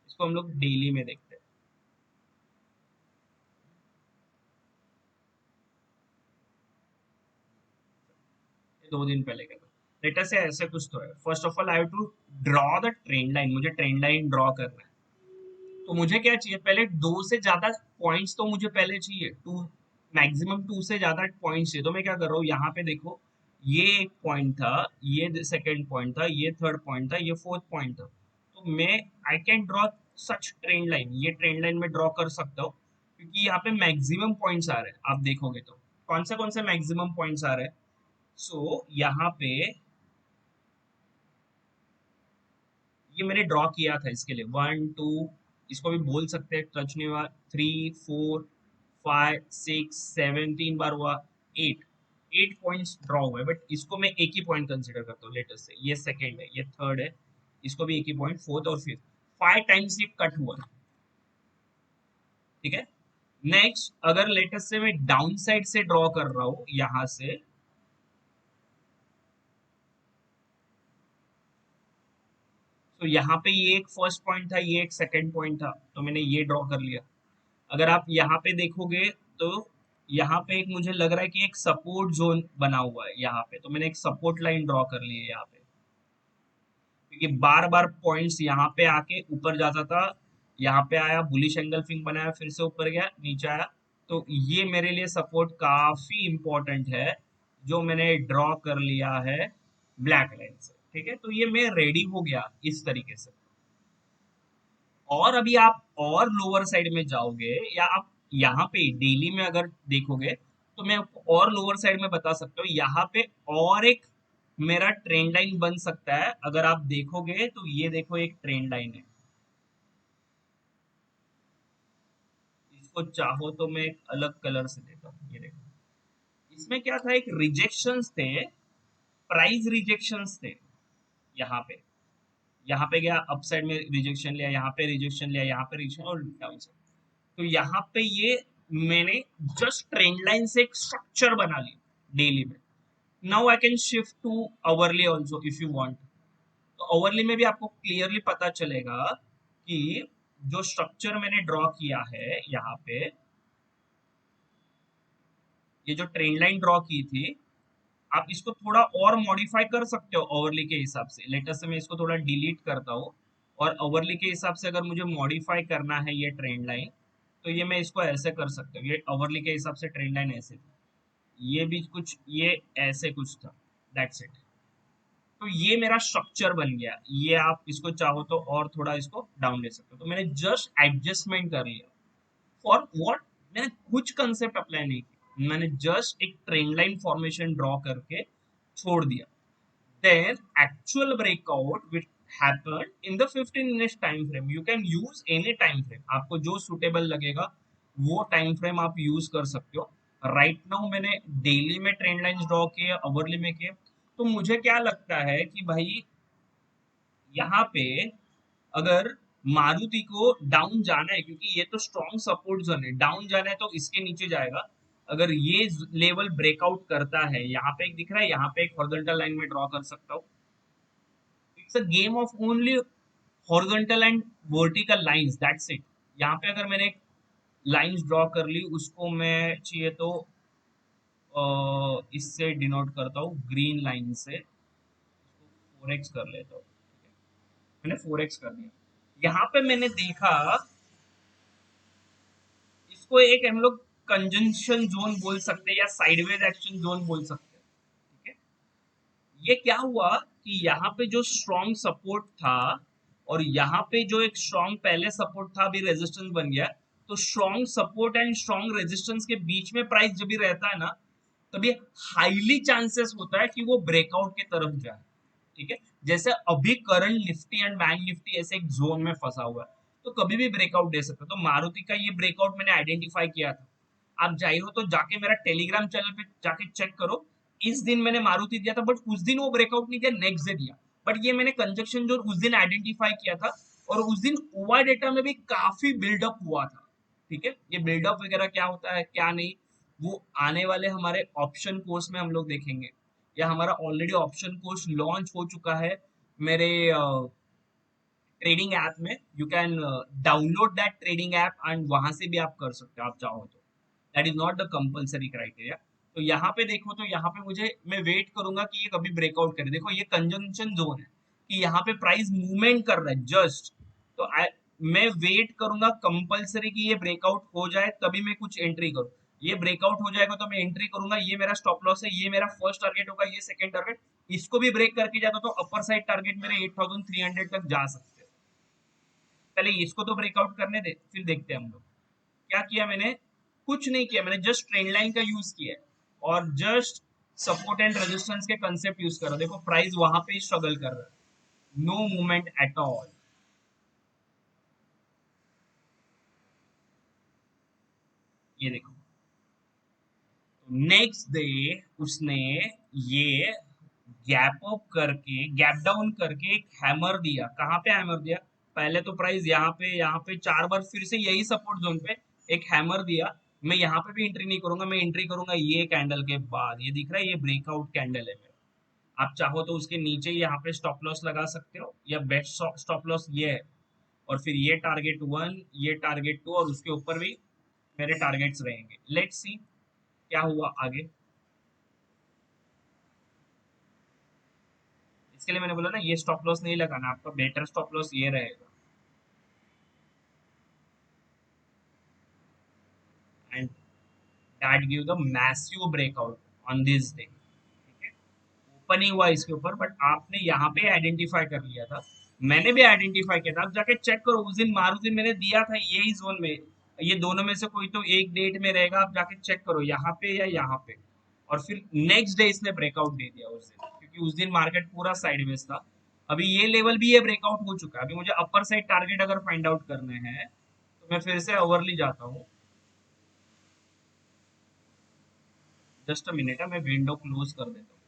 इसको हम लोग डेली में देखते हैं, 2 दिन पहले का। लेटर से ऐसे कुछ तो है। First of all I have to draw the trend line, मुझे ट्रेंड लाइन ड्रॉ करना है। तो मुझे क्या चाहिए, पहले 2 से ज्यादा पॉइंट्स तो मुझे पहले चाहिए, 2, मैक्सिमम 2 से ज्यादा पॉइंट्स चाहिए। तो मैं क्या कर रहा हूँ, यहाँ पे देखो, ये एक पॉइंट था, ये सेकेंड पॉइंट था, ये थर्ड पॉइंट था, ये फोर्थ पॉइंट था। तो मैं I can draw such trend line, ये ट्रेंड लाइन में ड्रॉ कर सकता हूँ, क्योंकि यहाँ पे मैक्सिमम पॉइंट्स आ रहे हैं। आप देखोगे तो कौन से मैक्सिमम पॉइंट्स आ रहे हैं। सो यहाँ पे ये मैंने ड्रॉ किया था इसके लिए 1 2, इसको भी बोल सकते हैं टच नहीं हुआ, 3 4 5 6 7, 3 बार हुआ, 8, 8 पॉइंट्स ड्रॉ हुए। बट इसको मैं एक ही पॉइंट कंसिडर करता हूँ लेटेस्ट से। ये सेकेंड है, ये थर्ड है, इसको भी एक ही पॉइंट, फोर्थ और फिफ्थ, 5 टाइम्स ये कट हुआ, ठीक है। नेक्स्ट अगर लेटेस्ट से मैं डाउन साइड से ड्रॉ कर रहा हूँ यहाँ से, तो यहाँ पे ये एक फर्स्ट पॉइंट था, ये एक सेकेंड पॉइंट था, तो मैंने ये ड्रॉ कर लिया। अगर आप यहाँ पे देखोगे तो यहाँ पे एक मुझे लग रहा है कि एक सपोर्ट जोन बना हुआ है यहाँ पे, तो मैंने एक सपोर्ट लाइन ड्रॉ कर ली है यहाँ पे। क्योंकि बार बार पॉइंट्स यहाँ पे आके ऊपर जाता था, यहाँ पे आया बुलिश एंगल फिंग बनाया, फिर से ऊपर गया, नीचे आया। तो ये मेरे लिए सपोर्ट काफी इंपॉर्टेंट है, जो मैंने ड्रॉ कर लिया है ब्लैक लाइन से, ठीक है। तो ये मैं रेडी हो गया इस तरीके से। और अभी आप और लोअर साइड में जाओगे, या आप यहाँ पे डेली में अगर देखोगे, तो मैं आपको और लोअर साइड में बता सकता हूँ, यहाँ पे और एक मेरा ट्रेंड लाइन बन सकता है। अगर आप देखोगे तो ये देखो एक ट्रेंड लाइन है, इसको चाहो तो मैं एक अलग कलर से देता हूँ, ये देखो। इसमें क्या था, एक रिजेक्शंस थे, प्राइस रिजेक्शंस थे। यहाँ पे, यहाँ पे गया अपसाइड में रिजेक्शन लिया, यहाँ पे रिजेक्शन लिया, यहाँ पे रिजेक्शन और डाउन साइड। तो यहाँ पे ये मैंने जस्ट ट्रेंड लाइन से एक स्ट्रक्चर बना लिया डेली में। Now I can shift to hourly also if you want. तो ओवरली में भी आपको क्लियरली पता चलेगा कि जो स्ट्रक्चर मैंने ड्रॉ किया है यहाँ पे, ये जो ट्रेंड लाइन ड्रॉ की थी, आप इसको थोड़ा और मॉडिफाई कर सकते हो ओवरली के हिसाब से। लेटर से मैं इसको थोड़ा डिलीट करता हूँ, और ओवरली के हिसाब से अगर मुझे मॉडिफाई करना है ये ट्रेंड लाइन, तो ये मैं इसको ऐसे कर सकता हूँ। ये ओवरली के हिसाब से ट्रेंड लाइन ऐसे थी, ये भी कुछ ये ऐसे कुछ था, दैट्स इट। तो ये मेरा स्ट्रक्चर बन गया। ये आप इसको चाहो तो और थोड़ा इसको डाउन ले सकते हो। तो मैंने जस्ट एडजस्टमेंट कर लिया। For what? मैंने कुछ कंसेप्ट अप्लाई नहीं किया, मैंने जस्ट एक ट्रेंड लाइन फॉर्मेशन ड्रॉ करके छोड़ दिया। Then actual breakout which happened in the 15 minutes time frame. You can use any time frame, आपको जो सुटेबल लगेगा वो टाइम फ्रेम आप यूज कर सकते हो। राइट नाउ मैंने डेली में ट्रेंड लाइंस ड्रॉ किए, अवरली में किए। तो मुझे क्या लगता है कि भाई यहाँ पे अगर मारुति को डाउन जाना है, क्योंकि ये तो स्ट्रॉन्ग सपोर्ट जोन है, डाउन जाना है तो इसके नीचे जाएगा। अगर ये लेवल ब्रेकआउट करता है, यहाँ पे एक दिख रहा है, यहाँ पे एक हॉरिजॉन्टल लाइन में ड्रॉ कर सकता हूँ। It's a game of only horizontal and vertical lines, that's it. यहाँ पे अगर मैंने एक लाइंस ड्रॉ कर ली, उसको मैं चाहिए तो इससे डिनोट करता हूँ, ग्रीन लाइन से। इसको 4x कर लेता हूँ, मैंने 4x कर दिया। यहाँ पे मैंने देखा, इसको एक हम लोग कंजंक्शन जोन बोल सकते हैं या साइडवेज एक्शन जोन बोल सकते हैं। ठीक है, ये क्या हुआ कि यहाँ पे जो स्ट्रॉन्ग सपोर्ट था, और यहाँ पे जो एक स्ट्रॉन्ग पहले सपोर्ट था, अभी रेजिस्टेंस बन गया। तो strong support and strong resistance के बीच में प्राइस जब भी रहता है ना, तभी हाईली चांसेस होता है कि वो ब्रेकआउट की तरफ जाए। ठीक है, जैसे अभी current Nifty and bank Nifty ऐसे एक जोन में फंसा हुआ है, तो कभी भी ब्रेकआउट दे सकता है। तो मारुति का ये ब्रेकआउट मैंने आइडेंटिफाई किया था। आप चाहिए तो जाके मेरा टेलीग्राम चैनल पे जाके चेक करो। इस दिन मैंने मारुति दिया था, बट उस दिन वो ब्रेकआउट नहीं दिया, नेक्स्ट डे दिया। बट ये मैंने कंजक्शन जोन उस दिन आइडेंटिफाई किया था, और उस दिन ओवाई डेटा में भी काफी बिल्डअप हुआ था। ठीक है, ये बिल्डअप वगैरह क्या होता है क्या नहीं, वो आने वाले हमारे ऑप्शन कोर्स में हम लोग देखेंगे, या हमारा ऑलरेडी ऑप्शन कोर्स लॉन्च हो चुका है मेरे ट्रेडिंग ऐप में। You can download that trading app, and वहां से भी आप कर सकते हो, आप चाहो तो। That is not the compulsory criteria. तो यहाँ पे देखो, तो यहाँ पे मुझे, मैं वेट करूंगा कि ये कभी ब्रेकआउट करे। देखो ये कंजंक्शन जोन है कि यहाँ पे प्राइस मूवमेंट कर रहा है जस्ट। तो मैं वेट करूंगा कंपल्सरी कि ये ब्रेकआउट हो जाए, तभी मैं कुछ एंट्री करूँ। ये ब्रेकआउट हो जाएगा तो मैं एंट्री करूंगा। ये मेरा स्टॉप लॉस है, ये मेरा फर्स्ट टारगेट होगा, ये सेकंड टारगेट। इसको भी ब्रेक करके जाता तो अपर साइड टारगेट मेरे 8300 तक जा सकते हैं। पहले इसको तो ब्रेकआउट करने दे, फिर देखते हैं हम लोग। क्या किया मैंने, कुछ नहीं किया, मैंने जस्ट ट्रेंड लाइन का यूज किया है, और जस्ट सपोर्ट एंड रेजिस्टेंस के कंसेप्ट यूज कर रहा हूं। देखो प्राइस वहां पे ही स्ट्रगल कर रहा है, नो मूवमेंट एट ऑल। ये देखो, नेक्स्ट डे उसने ये गैप अप करके, गैप डाउन करके एक हैमर दिया। कहाँ पे हैमर दिया, पहले तो प्राइस यहाँ पे 4 बार फिर से यही सपोर्ट जोन पे एक हैमर दिया। मैं यहाँ पे भी एंट्री नहीं करूंगा, मैं एंट्री करूंगा ये कैंडल के बाद। ये दिख रहा है, ये ब्रेकआउट कैंडल है मेरा। आप चाहो तो उसके नीचे यहाँ पे स्टॉप लॉस लगा सकते हो, या बेस्ट स्टॉप लॉस ये है। और फिर ये टारगेट 1, ये टारगेट 2, और उसके ऊपर भी मेरे टारगेट्स रहेंगे। लेट्स सी क्या हुआ आगे। इसके लिए मैंने बोला ना, ये स्टॉप लॉस नहीं लगाना, आपका बेटर स्टॉप लॉस ये रहेगा। And that give the massive breakout on this day. ठीक है, ओपन ही हुआ इसके ऊपर, बट आपने यहाँ पे आइडेंटिफाई कर लिया था, मैंने भी आइडेंटिफाई किया था। आप जाके चेक करो, उस दिन मारुति मैंने दिया था यही जोन में, ये दोनों में से कोई तो एक डेट में रहेगा, आप जाके चेक करो यहाँ पे या यहाँ पे। और फिर नेक्स्ट डे इसने ब्रेकआउट दे दिया उस दिन, क्योंकि उस दिन मार्केट पूरा साइडवेज था। अभी ये लेवल भी ये ब्रेकआउट हो चुका है। अभी मुझे अपर साइड टारगेट अगर फाइंड आउट करने हैं तो मैं फिर से ओवरली जाता हूँ। जस्ट अ मिनट है, मैं विंडो क्लोज कर देता हूँ।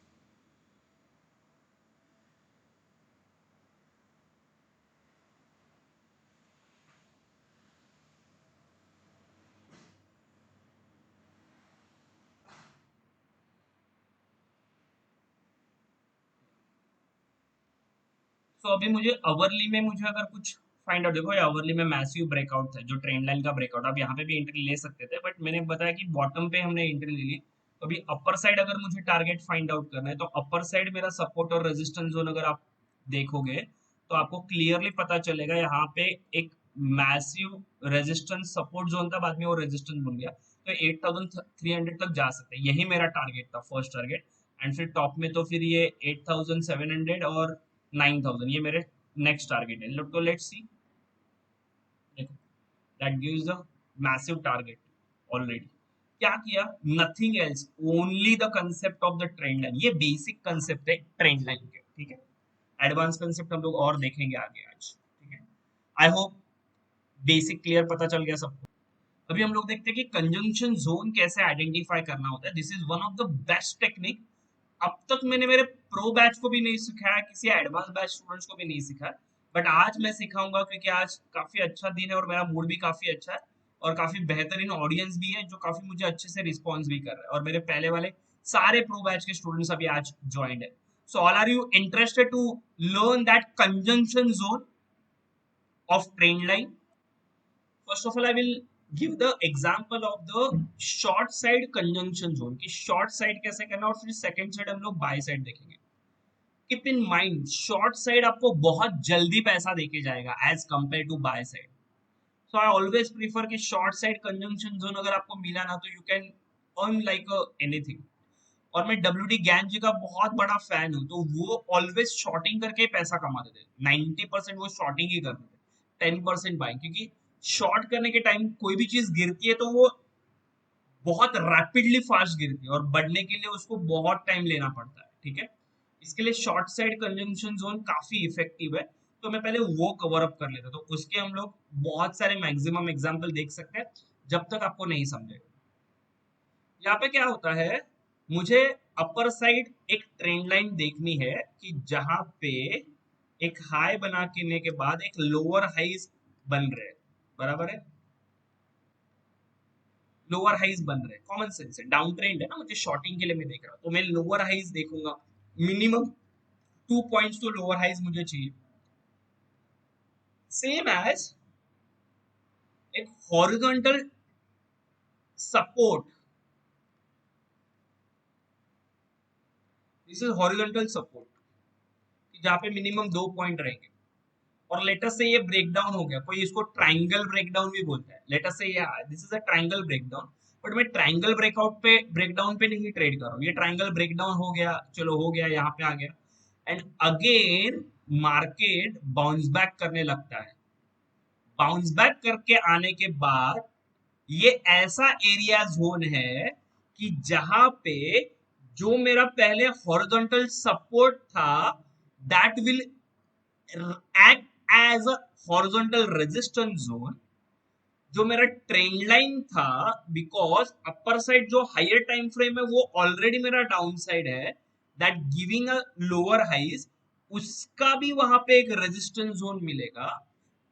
तो अभी मुझे अवरली में मुझे अगर कुछ फाइंड आउट, देखो ये अवरली में मैसिव ब्रेकआउट था, जो ट्रेंड लाइन का ब्रेकआउट, आप यहाँ पे भी एंट्री ले सकते थे, बट मैंने बताया कि बॉटम पे हमने एंट्री ले ली। तो अभी अपर साइड अगर मुझे टारगेट फाइंड आउट करना है, तो अपर साइड मेरा सपोर्ट और रेजिस्टेंस जोन अगर आप देखोगे तो आपको क्लियरली पता चलेगा, यहाँ पे एक मैसिव रेजिस्टेंस सपोर्ट जोन था, बाद में वो रेजिस्टेंस बन गया। तो 8300 तक जा सकते हैं, यही मेरा टारगेट था, फर्स्ट टारगेट। एंड फिर टॉप में तो फिर ये 8700 और 9000, ये मेरे नेक्स्ट टारगेट है। तो लेट्स सी, देखो that gives the massive target already. क्या किया? Nothing else, only the concept of the trend line. ये बेसिक कंसेप्ट है ट्रेंड लाइन के, ठीक है। एडवांस कंसेप्ट हम लोग और देखेंगे आगे आज, ठीक है। आई होप बेसिक क्लियर पता चल गया सबको। अभी हम लोग देखते हैं कि कंजंक्शन जोन कैसे आइडेंटिफाई करना होता है। This is one of the best technique. अब तक मैंने मेरे प्रो बैच को भी नहीं सिखाया, किसी एडवांस बैच स्टूडेंट्स को भी नहीं सिखाया, बट आज मैं सिखाऊंगा, क्योंकि आज काफी अच्छा दिन है और मेरा मूड भी काफी अच्छा है, और काफी बेहतरीन ऑडियंस भी है जो काफी मुझे अच्छे से रिस्पॉन्स भी कर रहा है, और मेरे पहले वाले सारे प्रो बैच के स्टूडेंट्स अभी आज ज्वाइंड है। So all are you interested to learn that conjunction zone of trend line? First of all I will give the example of the short side conjunction zone, की short side कैसे करना, और फिर second side हम लोग buy side देखेंगे। Keep in mind, short side आपको बहुत जल्दी पैसा देके जाएगा as compare to buy side. So I always prefer कि शॉर्ट साइड कंजंक्शन जोन अगर आपको मिला ना, तो you can earn like anything. और मैं डब्ल्यू डी गैन जी का बहुत बड़ा फैन हूँ, तो वो ऑलवेज शॉर्टिंग करके पैसा कमाते थे। 90% वो शॉर्टिंग ही करते थे, 10% बाइंग, क्योंकि शॉर्ट करने के टाइम कोई भी चीज गिरती है तो वो बहुत रैपिडली फास्ट गिरती है, और बढ़ने के लिए उसको बहुत टाइम लेना पड़ता है, ठीक है। इसके लिए शॉर्ट साइड कंजंक्शन जोन काफी इफेक्टिव है। तो मैं पहले वो कवर अप कर लेता, तो उसके हम लोग बहुत सारे मैक्सिमम एग्जांपल देख सकते हैं, जब तक आपको नहीं समझे। यहाँ पे क्या होता है, मुझे अपर साइड एक ट्रेंड लाइन देखनी है, कि जहां पे एक हाई बना के के बाद एक लोअर हाइज बन रहे हैं, बराबर है। लोअर हाइज बन रहे हैं, कॉमन सेंस है, डाउन ट्रेंड है ना, मुझे शॉर्टिंग के लिए मैं देख रहा हूँ, तो मैं लोअर हाइज देखूंगा। मिनिमम 2 पॉइंट्स तो लोअर हाइज मुझे चाहिए। सेम एज एक horizontal support, this is horizontal support, जहाँ पे मिनिमम 2 पॉइंट रहेंगे। और लेटर से ये ब्रेकडाउन हो गया, कोई इसको ट्राइंगल ब्रेकडाउन भी बोलता है। लेटर से ये this is a triangle breakdown, but मैं ट्राइंगल ब्रेकआउट पे ब्रेकडाउन पे नहीं ट्रेड कर रहा हूँ। ये ट्राइंगल ब्रेकडाउन हो गया, चलो हो गया, यहाँ पे आ गया, and again market bounce back करने लगता है। बाउंस बैक करके आने के बाद ये ऐसा एरिया जोन है कि जहां पे जो मेरा पहले हॉरिजॉन्टल सपोर्ट था, that will act as a horizontal resistance zone। जो मेरा ट्रेंड लाइन था, बिकॉज अपर साइड जो हायर टाइम फ्रेम है वो ऑलरेडी मेरा डाउन साइड है, that giving a lower highs, उसका भी वहां पे एक रेजिस्टेंस जोन मिलेगा।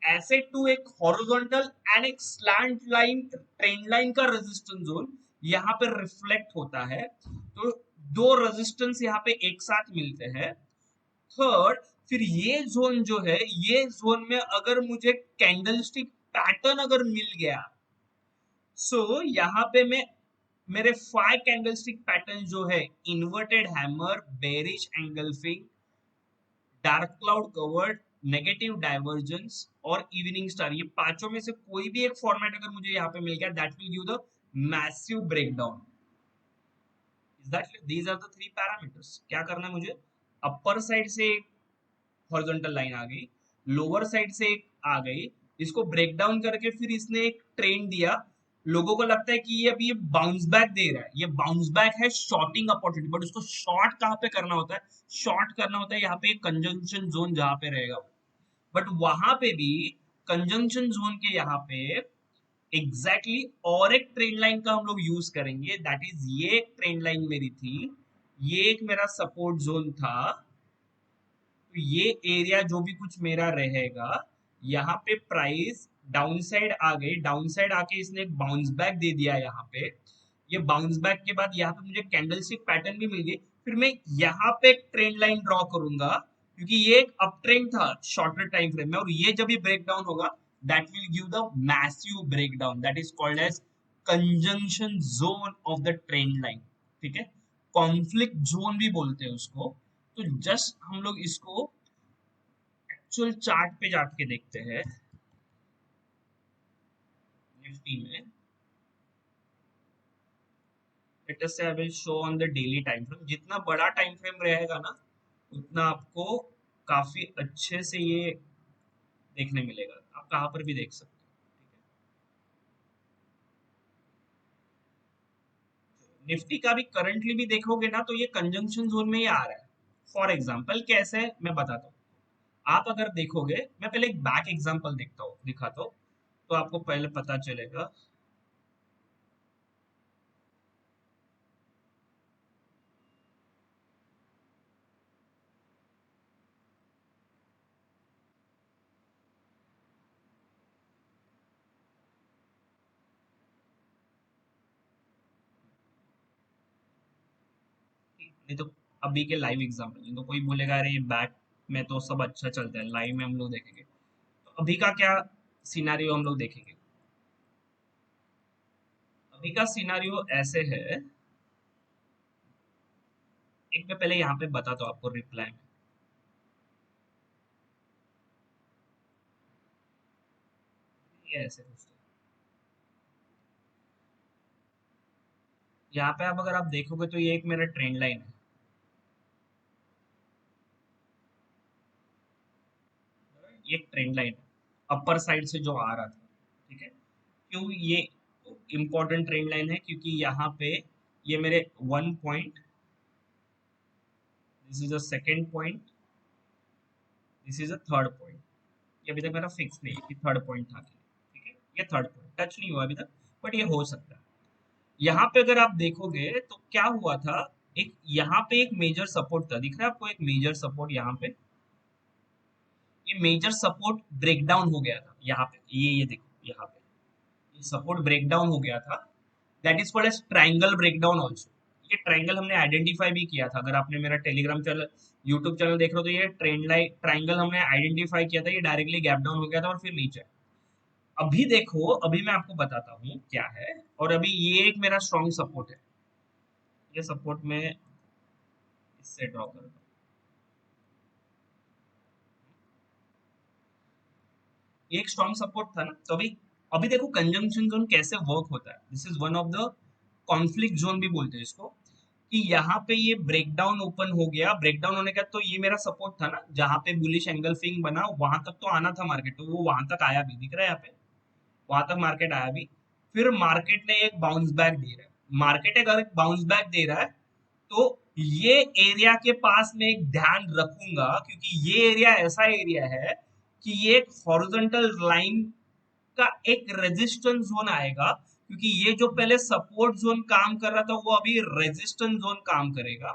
ऐसे टू एक हॉरिजॉन्टल एंड एक स्लैंट लाइन ट्रेंड लाइन का रेजिस्टेंस जोन यहाँ पे रिफ्लेक्ट होता है। तो दो रेजिस्टेंस यहाँ पे एक साथ मिलते हैं। थर्ड, फिर ये जोन जो है, ये जोन में अगर मुझे कैंडलस्टिक पैटर्न अगर मिल गया, सो यहाँ पे मैं मेरे 5 कैंडलस्टिक पैटर्न जो है, inverted hammer, bearish engulfing, dark cloud covered, negative divergence और इवनिंग स्टार, ये पांचों में से कोई भी एक फॉर्मेट अगर मुझे यहाँ पे मिल गया, that will give the massive breakdown. Is that, these are the 3 parameters. क्या करना है मुझे? अपर साइड से हॉरिजॉन्टल लाइन आ गई, लोअर साइड से एक आ गई, इसको ब्रेक डाउन करके फिर इसने एक ट्रेंड दिया। लोगों को लगता है कि ये अभी ये बाउंस बैक दे रहा है, ये बाउंस बैक है शॉर्टिंग अपॉर्चुनिटी, बट उसको शॉर्ट कहाँ पे करना होता है? शॉर्ट करना होता है यहाँ पे कंजंक्शन जोन जहां पे रहेगा, बट वहां पे भी कंजंक्शन जोन के यहाँ पे एग्जैक्टली और एक ट्रेंड लाइन का हम लोग यूज करेंगे, दैट इज ये एक ट्रेंड लाइन मेरी थी, ये एक मेरा सपोर्ट जोन था। तो ये एरिया जो भी कुछ मेरा रहेगा, यहाँ पे प्राइस डाउन साइड आ गई, डाउन साइड आके इसने एक बाउंस बैक दे दिया यहाँ पे। ये बाउंस बैक के बाद यहाँ पे मुझे कैंडलस्टिक पैटर्न भी मिल गई, फिर मैं यहाँ पे एक ट्रेंड लाइन ड्रॉ करूंगा, क्योंकि ये एक अप ट्रेंड था शॉर्टर टाइम फ्रेम में, और ये जब भी ब्रेक डाउन होगा that will give the massive break down, that is called as conjunction zone of the trend line. ठीक है, कॉन्फ्लिक्ट जोन भी बोलते हैं उसको। तो जस्ट हम लोग इसको एक्चुअल चार्ट पे जाके देखते हैं निफ्टी में। लेट अस से I will show on the daily time frame. जितना बड़ा टाइम फ्रेम रहेगा ना, उतना आपको काफी अच्छे से ये देखने मिलेगा, आप कहाँ पर भी देख सकते हो। निफ्टी का भी करंटली भी देखोगे ना, तो ये कंजंक्शन जोन में ही आ रहा है। फॉर एग्जाम्पल कैसे है, मैं बताता हूँ। आप अगर देखोगे, मैं पहले एक बैक एग्जाम्पल देखता हूँ, दिखाता हूँ, तो आपको पहले पता चलेगा। नहीं तो अभी के लाइव एग्जाम्पल, नहीं तो कोई बोलेगा अरे बैक में तो सब अच्छा चलता है, लाइव में हम लोग देखेंगे। तो अभी का क्या सिनारियो हम लोग देखेंगे। अभी का सिनारियो ऐसे है, एक मैं पहले यहाँ पे बताता हूँ आपको रिप्लाई में। ये ऐसे कुछ तो। यहाँ पे आप अगर आप देखोगे तो ये एक मेरा ट्रेंड लाइन है, ये एक ट्रेंड लाइन है अपर साइड से जो आ रहा था। ठीक है, क्यों ये इंपॉर्टेंट ट्रेंड लाइन है? क्योंकि यहाँ पे ये मेरे 1 point, this is a second point, this is a third point. ये अभी तक मेरा फिक्स नहीं है कि थर्ड पॉइंट था कि नहीं। ठीक है, ये थर्ड पॉइंट टच नहीं हुआ अभी तक, बट ये हो सकता है। यहाँ पे अगर आप देखोगे तो क्या हुआ था, एक यहाँ पे एक मेजर सपोर्ट था, दिख रहा है आपको एक मेजर सपोर्ट यहाँ पे? ये मेजर सपोर्ट ब्रेक डाउन हो गया था यहाँ पे, ये देखो यहाँ पे ये सपोर्ट ब्रेक डाउन हो गया था, that is called as triangle breakdown also. ये ट्रायंगल हमने आइडेंटिफाई भी किया था, अगर आपने मेरा टेलीग्राम चैनल, यूट्यूब चैनल देख रहे हो तो ये ट्रेंड लाइन ट्रायंगल हमने आइडेंटिफाई किया था, ये डायरेक्टली गैप डाउन हो गया था और फिर नीचे। अभी देखो, अभी मैं आपको बताता हूँ क्या है, और अभी ये एक मेरा स्ट्रॉन्ग सपोर्ट है, ये सपोर्ट में इससे ड्रॉ करता हूँ। ये एक स्ट्रॉन्ग सपोर्ट था ना, तो अभी अभी देखो कंजंक्शन जोन कैसे वर्क होता है, this is one of the conflict zone भी बोलते हैं इसको। कि यहाँ पे ये ब्रेकडाउन ओपन हो गया, ब्रेकडाउन होने का तो ये मेरा सपोर्ट था ना, जहां पे बुलिश एंगल फिंग बना वहां तक तो आना था मार्केट, तो वो वहां तक आया भी, दिख रहा है यहाँ पे, वहां तक मार्केट आया भी। फिर मार्केट ने एक बाउंस बैक दे रहा है, मार्केट अगर एक बाउंस बैक दे रहा है, तो ये एरिया के पास में एक ध्यान रखूंगा, क्योंकि ये एरिया ऐसा एरिया है कि ये एक हॉरिजॉन्टल लाइन का एक रेजिस्टेंस जोन आएगा, क्योंकि ये जो पहले सपोर्ट जोन काम कर रहा था वो अभी रेजिस्टेंस जोन काम करेगा,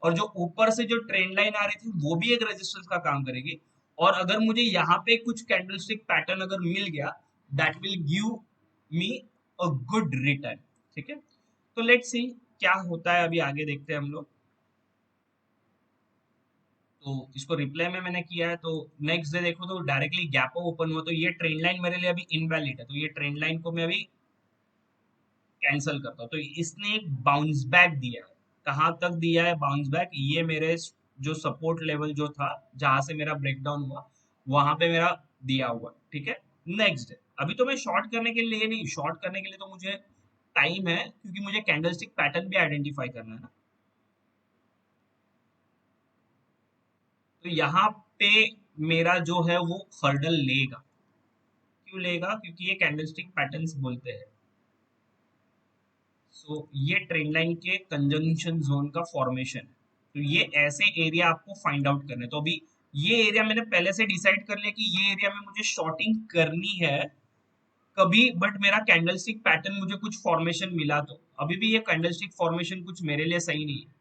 और जो ऊपर से जो ट्रेंड लाइन आ रही थी वो भी एक रेजिस्टेंस का काम करेगी। और अगर मुझे यहाँ पे कुछ कैंडलस्टिक पैटर्न अगर मिल गया, that will give me a good return. ठीक है, तो लेट्स सी क्या होता है, अभी आगे देखते हैं हम लोग। तो इसको रिप्लाई में मैंने किया है, तो नेक्स्ट डे देखो तो डायरेक्टली गैप ओपन हुआ, तो ये ट्रेंड लाइन मेरे लिए अभी इनवैलिड है, तो ये ट्रेंड लाइन को मैं अभी कैंसल करता हूँ। तो इसने एक बाउंस बैक दिया है, कहाँ तक दिया है बाउंस बैक, ये मेरे जो सपोर्ट लेवल जो था जहां से मेरा ब्रेकडाउन हुआ, वहां पे मेरा दिया हुआ। ठीक है, नेक्स्ट अभी तो मैं शॉर्ट करने के लिए नहीं, शॉर्ट करने के लिए तो मुझे टाइम है, क्योंकि मुझे कैंडलस्टिक पैटर्न भी आइडेंटिफाई करना है ना। तो यहाँ पे मेरा जो है वो हर्डल लेगा, क्यों लेगा, क्योंकि ये कैंडलस्टिक पैटर्न्स बोलते हैं। सो ये ट्रेंड लाइन के कंजंक्शन जोन का फॉर्मेशन है। तो ये ऐसे एरिया आपको फाइंड आउट करने, तो अभी ये एरिया मैंने पहले से डिसाइड कर लिया कि ये एरिया में मुझे शॉर्टिंग करनी है कभी, बट मेरा कैंडलस्टिक पैटर्न मुझे कुछ फॉर्मेशन मिला, तो अभी भी ये कैंडलस्टिक फॉर्मेशन कुछ मेरे लिए सही नहीं है।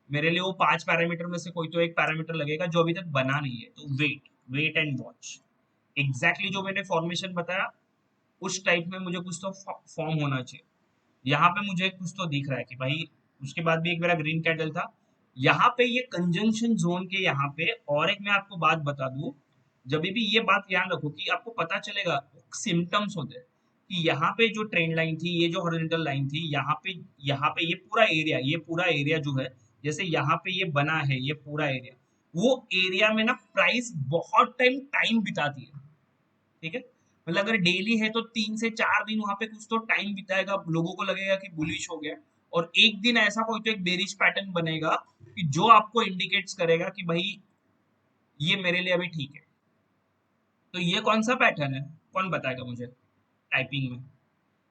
मेरे लिए वो 5 पैरामीटर में से कोई तो एक पैरामीटर लगेगा जो अभी तक बना नहीं है। तो wait, wait and watch. Exactly जो मैंने फॉर्मेशन बताया उस टाइप में मुझे कुछ तो फॉर्म होना चाहिए। यहाँ पे मुझे कुछ तो दिख रहा है कि भाई, उसके बाद भी एक मेरा ग्रीन कैंडल था यहाँ पे, ये कंजंक्शन जोन के यहाँ पे। और एक मैं आपको बात बता दूं, जब भी ये बात ध्यान रखो कि आपको पता चलेगा सिम्टम्स होते हैं कि यहाँ पे जो ट्रेंड लाइन थी, ये जो हॉरिजॉन्टल लाइन थी, यहाँ पे ये पूरा एरिया जो है, जैसे यहाँ पे ये बना है ये पूरा एरिया, वो एरिया में ना प्राइस बहुत टाइम बिताती है। ठीक है, मतलब अगर डेली है तो 3 से 4 दिन वहां पे कुछ तो टाइम बिताएगा, लोगों को लगेगा कि बुलिश हो गया, और एक दिन ऐसा कोई तो एक बेरिश पैटर्न बनेगा कि जो आपको इंडिकेट्स करेगा कि भाई ये मेरे लिए अभी ठीक है। तो ये कौन सा पैटर्न है, कौन बताएगा मुझे टाइपिंग में?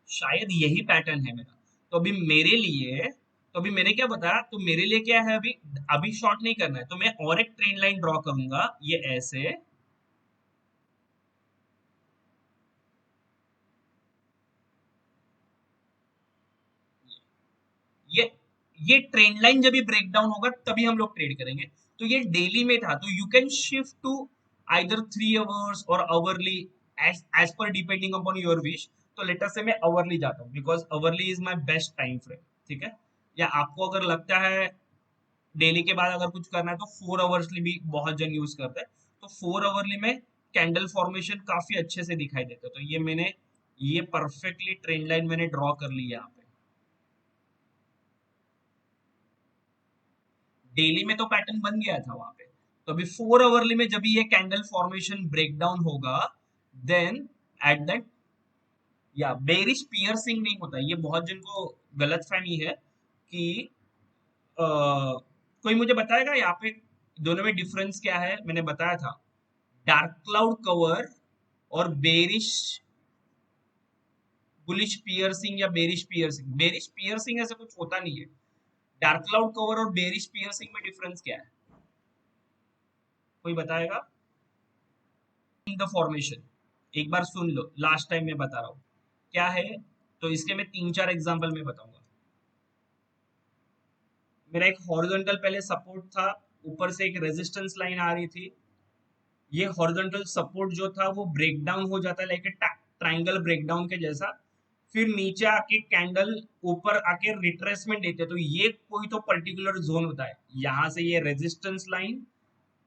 शायद यही पैटर्न है मेरा। तो अभी मेरे लिए, तो अभी मैंने क्या बताया, तो मेरे लिए क्या है, अभी अभी शॉर्ट नहीं करना है, तो मैं और एक ट्रेंड लाइन ड्रॉ करूंगा ये ऐसे। ये ये ट्रेंड लाइन जब ये ब्रेक डाउन होगा तभी हम लोग ट्रेड करेंगे। तो ये डेली में था, तो you can shift to either 3 hours और hourly, as per depending upon your wish. तो लेटर से मैं आवरली जाता हूँ because hourly is my best time frame. ठीक है, या आपको अगर लगता है डेली के बाद अगर कुछ करना है तो 4 आवर्सली भी बहुत जन यूज करते हैं। तो 4 आवर्ली में कैंडल फॉर्मेशन काफी अच्छे से दिखाई देता है। तो ये मैंने, ये परफेक्टली ट्रेंड लाइन मैंने ड्रॉ कर ली यहाँ पे। डेली में तो पैटर्न बन गया था वहां पे। तो अभी 4 आवर्ली में जब ये कैंडल फॉर्मेशन ब्रेकडाउन होगा, देन एट दैट, या बेरिश पियर्सिंग नहीं होता, ये बहुत जन को गलत फहमी है कि कोई मुझे बताएगा यहाँ पे दोनों में डिफरेंस क्या है? मैंने बताया था डार्क क्लाउड कवर और बेरिश बुलिश पियर्सिंग या बेरिश पियर्सिंग। बेरिश पियर्सिंग ऐसा कुछ होता नहीं है। डार्क क्लाउड कवर और बेरिश पियर्सिंग में डिफरेंस क्या है, कोई बताएगा? द फॉर्मेशन, एक बार सुन लो, लास्ट टाइम मैं बता रहा हूँ क्या है। तो इसके मैं 3 4 एग्जांपल में बताऊंगा। मेरा एक हॉरिजॉन्टल पहले सपोर्ट था, ऊपर से एक रेजिस्टेंस लाइन आ रही थी। ये हॉरिजॉन्टल सपोर्ट जो था वो ब्रेक डाउन हो जाता है लाइक ट्रायंगल ब्रेकडाउन के जैसा, फिर नीचे आके कैंडल ऊपर आके रिट्रेसमेंट देते हैं। तो ये कोई तो पर्टिकुलर जोन होता है, यहाँ से ये रेजिस्टेंस लाइन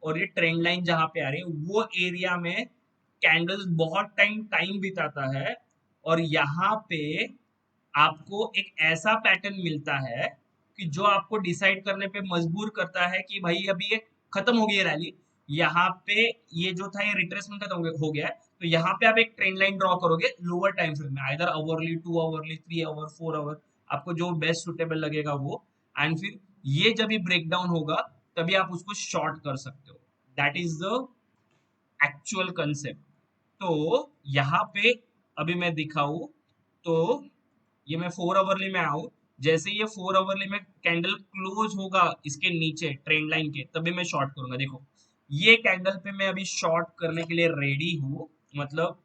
और ये ट्रेंड लाइन जहां पे आ रही है वो एरिया में कैंडल्स बहुत टाइम बिताता है। और यहाँ पे आपको एक ऐसा पैटर्न मिलता है कि जो आपको डिसाइड करने पे मजबूर करता है कि भाई अभी ये खत्म हो गई है रैली, यहाँ पे ये जो था ये रिट्रेसमेंट खत्म हो गया है। तो यहाँ पे आप एक ट्रेंड लाइन ड्रॉ करोगे लोअर टाइम फ्रेम में, either hourly, 2 hourly, 3 hour, 4 hour, आपको जो बेस्ट सुटेबल लगेगा वो। एंड फिर ये जब भी ब्रेक डाउन होगा तभी आप उसको शॉर्ट कर सकते हो। That is the actual concept. तो यहाँ पे अभी मैं दिखाऊं, तो ये मैं 4 आवर्ली में आऊं, जैसे ये 4 आवर्ली में कैंडल क्लोज होगा इसके नीचे ट्रेंड लाइन के, तभी मैं शॉर्ट करूंगा। देखो ये कैंडल पे मैं अभी शॉर्ट करने के लिए रेडी हूँ, मतलब।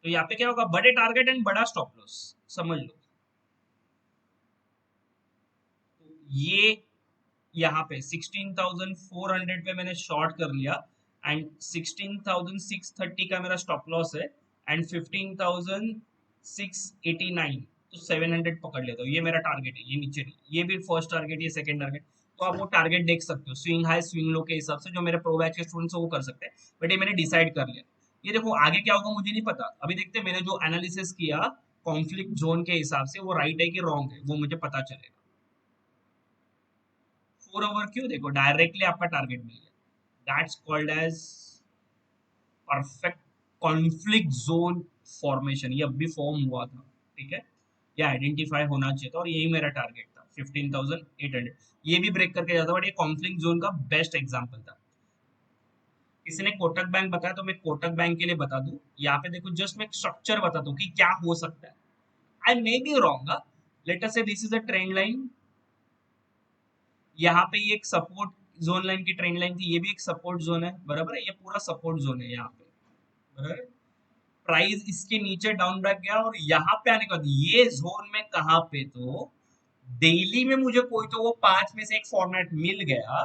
तो यहाँ पे क्या होगा, बड़े टारगेट एंड बड़ा स्टॉप लॉस, समझ लो। तो ये यहाँ पे 16,400 पे मैंने शॉर्ट कर लिया, एंड 16,630 का मेरा स्टॉप लॉस है, एंड 15,689, तो 700 पकड़ लेता हूँ। ये मेरा टारगेट है, ये नीचे नहीं, ये भी फर्स्ट टारगेट, ये सेकंड टारगेट। तो आप वो टारगेट देख सकते हो स्विंग हाई स्विंग लो के हिसाब से, जो मेरे प्रो बैच के स्टूडेंट्स वो कर सकते हैं, बट ये मैंने डिसाइड कर लिया। ये देखो आगे क्या होगा मुझे नहीं पता, अभी देखते हैं। मैंने जो एनालिसिस किया कॉन्फ्लिक्ट जोन के हिसाब से, वो राइट है कि रॉन्ग है वो मुझे पता चलेगा। 4 आवर क्यों, देखो डायरेक्टली आपका टारगेट मिल गया। That's called as perfect conflict zone formation. ये अब भी फॉर्म हुआ था, ठीक है, ये आइडेंटिफाई होना चाहिए था, और यही मेरा टारगेट था 15,800। ये भी ब्रेक करके जाता, बट ये कॉन्फ्लिक्ट जोन का बेस्ट एग्जाम्पल था। किसी ने कोटक बैंक बताया तो मैं कोटक बैंक के लिए बता दूं, यहाँ पे देखो जस्ट मैं स्ट्रक्चर बताता हूँ कि क्या हो सकता है। I may be wrong, let us say this is a trend line, यहाँ पे ये एक सपोर्ट जोन लाइन की ट्रेंड लाइन थी, ये भी एक सपोर्ट जोन है, बराबर है, ये पूरा सपोर्ट जोन है यहाँ पे, बराबर। प्राइस इसके नीचे डाउन बैक गया और यहाँ पे आने के बाद ये जोन में कहाँ पे, तो डेली में मुझे कोई तो वो पांच में से एक फॉर्मेट मिल गया,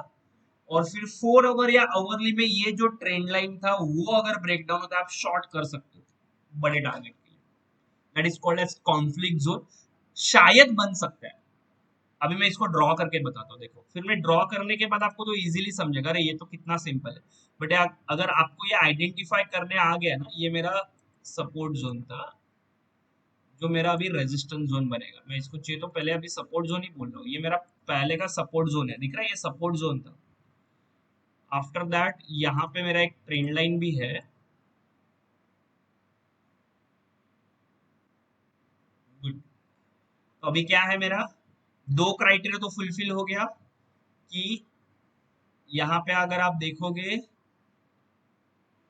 और फिर 4 आवर या आवरली में ये जो ट्रेंड लाइन था वो अगर ब्रेक डाउन होता है, आप शॉर्ट कर सकते हो बड़े टारगेट के लिए, that is called as conflict zone, शायद बन सकता है। अभी मैं इसको ड्रॉ करके बताता हूँ, देखो फिर मैं ड्रॉ करने के बाद आपको तो इजीली समझेगा, अरे ये तो कितना सिंपल है। बट अगर आपको ये आइडेंटिफाई करने आ गया ना, ये मेरा सपोर्ट जोन था, जो मेरा अभी रेजिस्टेंस जोन बनेगा, मैं इसको चाहिए तो पहले अभी सपोर्ट जोन ही बोल रहा हूँ, ये मेरा पहले का सपोर्ट जोन है, दिख रहा है, ये सपोर्ट जोन था। आफ्टर दैट यहाँ पे मेरा एक ट्रेंड लाइन भी है, गुड। तो अभी क्या है मेरा, दो क्राइटेरिया तो फुलफिल हो गया कि यहाँ पे अगर आप देखोगे,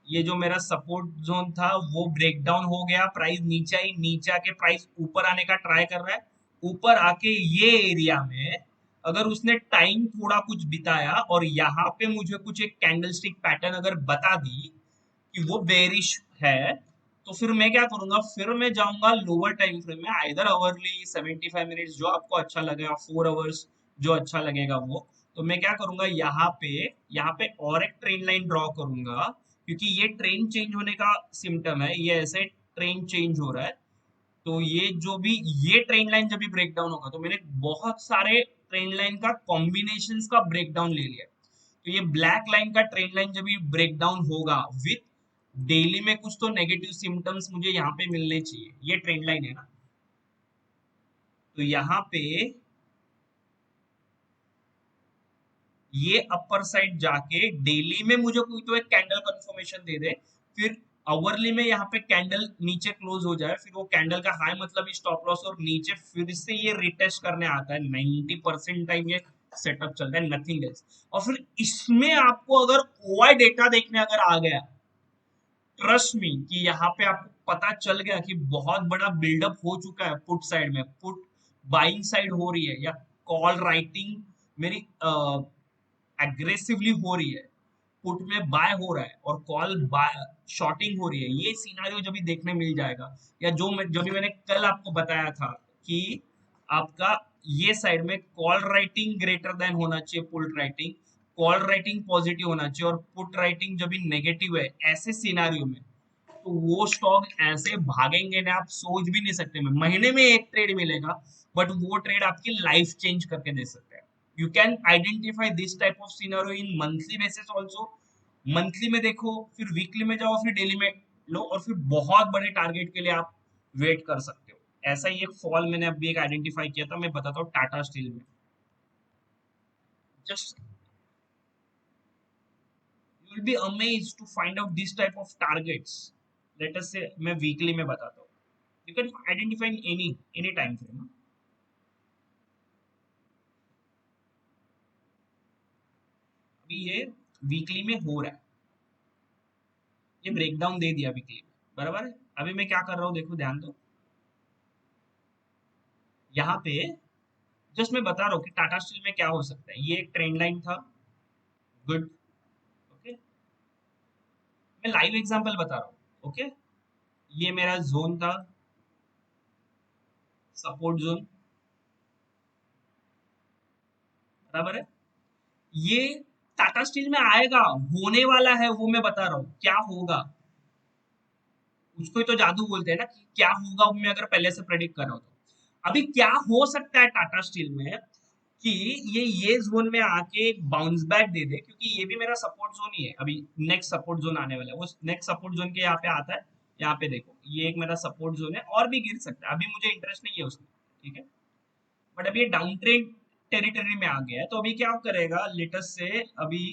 ये जो मेरा सपोर्ट जोन था वो ब्रेक डाउन हो गया, प्राइस नीचे आई, नीचे आके प्राइस ऊपर आने का ट्राई कर रहा है, ऊपर आके ये एरिया में अगर उसने टाइम थोड़ा कुछ बिताया और यहाँ पे मुझे कुछ एक कैंडलस्टिक पैटर्न अगर बता दी कि वो बेरिश है, तो फिर मैं क्या करूंगा, फिर मैं जाऊंगा लोअर टाइम फ्रेम में, आइदर आवरली 75 मिनट्स जो आपको अच्छा लगेगा, 4 आवर्स जो अच्छा लगेगा वो। तो मैं क्या करूंगा, यहाँ पे और एक ट्रेंड लाइन ड्रॉ करूंगा, क्योंकि ये ट्रेंड चेंज होने का सिम्टम है, ये ऐसे ट्रेंड चेंज हो रहा है। तो ये जो भी ये ट्रेंड लाइन जब भी ब्रेक डाउन होगा, तो मैंने बहुत सारे ट्रेंड लाइन का कॉम्बिनेशंस का ब्रेक डाउन ले लिया। तो ये ब्लैक लाइन का ट्रेंड लाइन जब भी ब्रेक डाउन होगा विथ डेली में कुछ तो नेगेटिव सिम्टम्स मुझे यहाँ पे मिलने चाहिए, ये ट्रेंड लाइन है ना। तो यहाँ पे ये अपर साइड जाके डेली में मुझे कोई तो एक कैंडल कंफर्मेशन दे दे, फिर आवरली में यहाँ पे कैंडल नीचे क्लोज हो जाए, फिर वो कैंडल का हाई मतलब स्टॉप लॉस, और नीचे फिर से ये रिटेस्ट करने आता है, 90% टाइम ये सेटअप चलता है, नथिंग एल्स। और फिर इसमें आपको अगर ओआई डेटा देखने अगर आ गया, ट्रस्ट मी कि यहाँ पे आपको पता चल गया कि बहुत बड़ा बिल्डअप हो चुका है पुट साइड में, पुट बाइंग साइड हो रही है, या कॉल राइटिंग मेरी एग्रेसिवली हो रही है, पुट में बाय हो रहा है और कॉल बाय शॉर्टिंग हो रही है, ये सिनारियो जब भी देखने मिल जाएगा, या जो भी मैंने कल आपको बताया था कि आपका ये साइड में कॉल राइटिंग ग्रेटर देन होना चाहिए put writing, call writing positive होना चाहिए और पुट राइटिंग जब भी नेगेटिव है, ऐसे सिनारियो में तो वो स्टॉक ऐसे भागेंगे ना, आप सोच भी नहीं सकते। में महीने में एक ट्रेड मिलेगा, बट वो ट्रेड आपकी लाइफ चेंज करके दे सकता है। You can identify this type of scenario in monthly basis also, monthly में देखो, फिर वीकली में जाओ, फिर डेली में लो, और फिर बहुत बड़े टारगेट के लिए आप वेट कर सकते हो। ऐसा ही एक फॉल मैंने अभी एक आइडेंटिफाई किया था, मैं बताता हूँ टाटा स्टील में, just you will be amazed to find out this type of targets. Let us say मैं वीकली में बताता हूँ, you can identify in any time frame। अभी ये वीकली में हो रहा है, ये ब्रेकडाउन दे दिया वीकली में, बराबर है। अभी मैं क्या कर रहा हूँ, देखो ध्यान दो, यहाँ पे जस्ट मैं बता रहा हूँ कि टाटा स्टील में क्या हो सकता है, ये एक ट्रेंड लाइन था, गुड, ओके, मैं लाइव एग्जांपल बता रहा हूँ, ओके। ये मेरा जोन था, सपोर्ट जोन, बराबर है। ये टाटा स्टील में आएगा, होने वाला है, वो मैं बता रहा हूँ क्या होगा, उसको ही तो जादू बोलते हैं ना, कि क्या होगा मैं अगर पहले से प्रेडिक्ट कर रहा हूँ तो। अभी क्या हो सकता है टाटा स्टील में कि ये जोन में आके एक बाउंस बैक दे दे, क्योंकि ये भी मेरा सपोर्ट जोन ही है, अभी नेक्स्ट सपोर्ट जोन आने वाला है, वो नेक्स्ट सपोर्ट जोन के यहाँ पे आता है, यहाँ पे देखो ये एक मेरा सपोर्ट जोन है, और भी गिर सकता है, अभी मुझे इंटरेस्ट नहीं है उसमें, ठीक है। बट अभी ये डाउन ट्रेंड टेरिटरी में आ गया है, तो अभी क्या करेगा, लेटेस्ट से अभी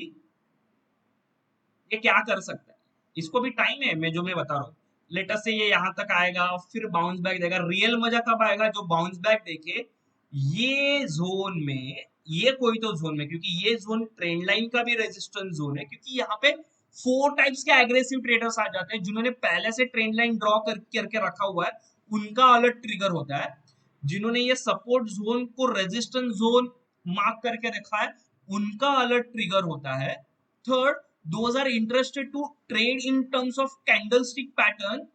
ये क्या कर सकता है, इसको भी टाइम है, मैं बता रहा हूँ। लेटेस्ट से ये यहाँ तक आएगा, फिर बाउंस बैक देगा, रियल मजा कब आएगा, जो बाउंस बैक देखे ये जोन में, ये कोई तो जोन में, क्योंकि ये जोन ट्रेंड लाइन का भी रेजिस्टेंस जोन है, क्योंकि यहाँ पे 4 टाइप्स के एग्रेसिव ट्रेडर्स आ जाते हैं जिन्होंने पहले से ट्रेंड लाइन ड्रॉ करके रखा हुआ है, उनका अलग ट्रिगर होता है। जिन्होंने ये सपोर्ट जोन को रेजिस्टेंस जोन मार्क करके रखा है, उनका अलग ट्रिगर होता है। Third, those are interested to trade in terms of candlestick pattern,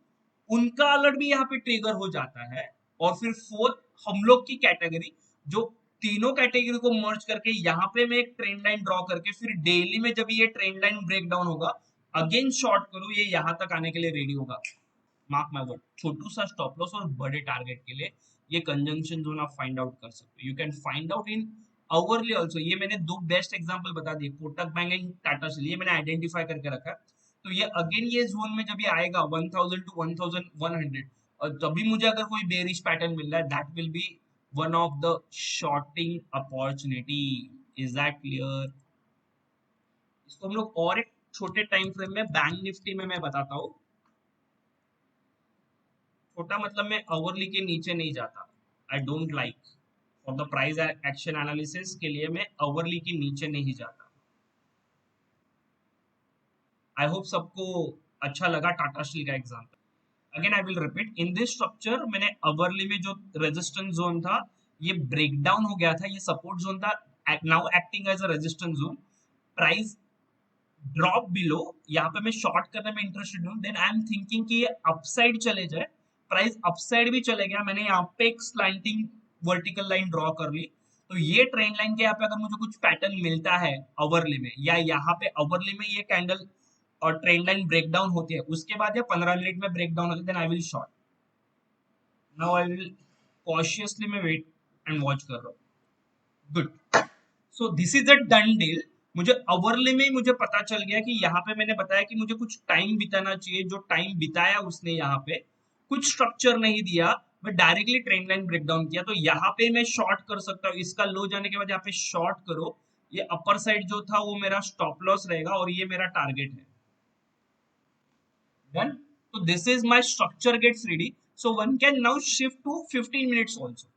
उनका अलर्ट भी यहाँ पे ट्रिगर हो जाता है। और फिर फोर्थ, हम लोग की कैटेगरी, जो तीनों कैटेगरी को मर्ज करके यहाँ पे मैं एक ट्रेंड लाइन ड्रॉ करके फिर डेली में जब ये ट्रेंड लाइन ब्रेक डाउन होगा, अगेन शॉर्ट करूँ, ये यहाँ तक आने के लिए रेडी होगा। मार्क माय वर्ड, छोटू सा स्टॉप लॉस और बड़े टारगेट के लिए ये कंजंक्शन जोन आप फाइंड आउट कर सकते हो। You can find out in hourly also. ये मैंने दो बेस्ट एग्जांपल बता दिए, Kotak bank and Tata steel, ये मैंने आइडेंटिफाई करके रखा है। तो ये अगेन ये जोन में जब ये आएगा 1000 टू 1100, और तभी मुझे अगर कोई बेरिश पैटर्न मिल रहा है, that will be one of the shorting opportunity. Is that clear? इसको हम लोग और एक छोटे टाइम फ्रेम में बैंक निफ्टी में मैं बताता हूँ। छोटा मतलब मैं आवरली के नीचे नहीं जाता, I don't like. For the price action analysis के लिए मैं आवरली के नीचे नहीं जाता। आई होप सबको अच्छा लगा टाटा स्टील का example. Again I will repeat, in this structure मैंने आवरली में जो रेजिस्टेंस जोन था ये ब्रेक डाउन हो गया था, ये सपोर्ट जोन था, now acting as a resistance zone. Price drop below, यहाँ पे मैं शॉर्ट करने में इंटरेस्टेड हूँ, देन आई एम थिंकिंग कि ये अपसाइड चले जाए। प्राइस अपसाइड भी चले गया, मैंने यहाँ पे एक स्लाइंटिंग वर्टिकल लाइन ड्रॉ कर ली। तो ये ट्रेंड लाइन के यहाँ पे अगर मुझे कुछ पैटर्न मिलता है अवरली में, या यहाँ पे अवरली में ये कैंडल और ट्रेंड लाइन ब्रेक डाउन होती है, उसके बाद या 15 मिनट में ब्रेक डाउन होती है, then I will short. Now I will cautiously मैं वेट एंड वॉच कर रहा हूँ। Good. So this is a done deal. मुझे अवरली में मुझे पता चल गया कि यहाँ पे मैंने बताया कि मुझे कुछ टाइम बिताना चाहिए, जो टाइम बिताया उसने यहाँ पे कुछ स्ट्रक्चर नहीं दिया, but directly trend line breakdown किया। तो यहाँ पे मैं शॉर्ट कर सकता हूँ, इसका लो जाने के बाद यहाँ पे शॉर्ट करो। ये अपर साइड जो था वो मेरा स्टॉप लॉस रहेगा और ये मेरा टारगेट है। डन। तो this is my structure gets ready. So one can now shift to 15 minutes also.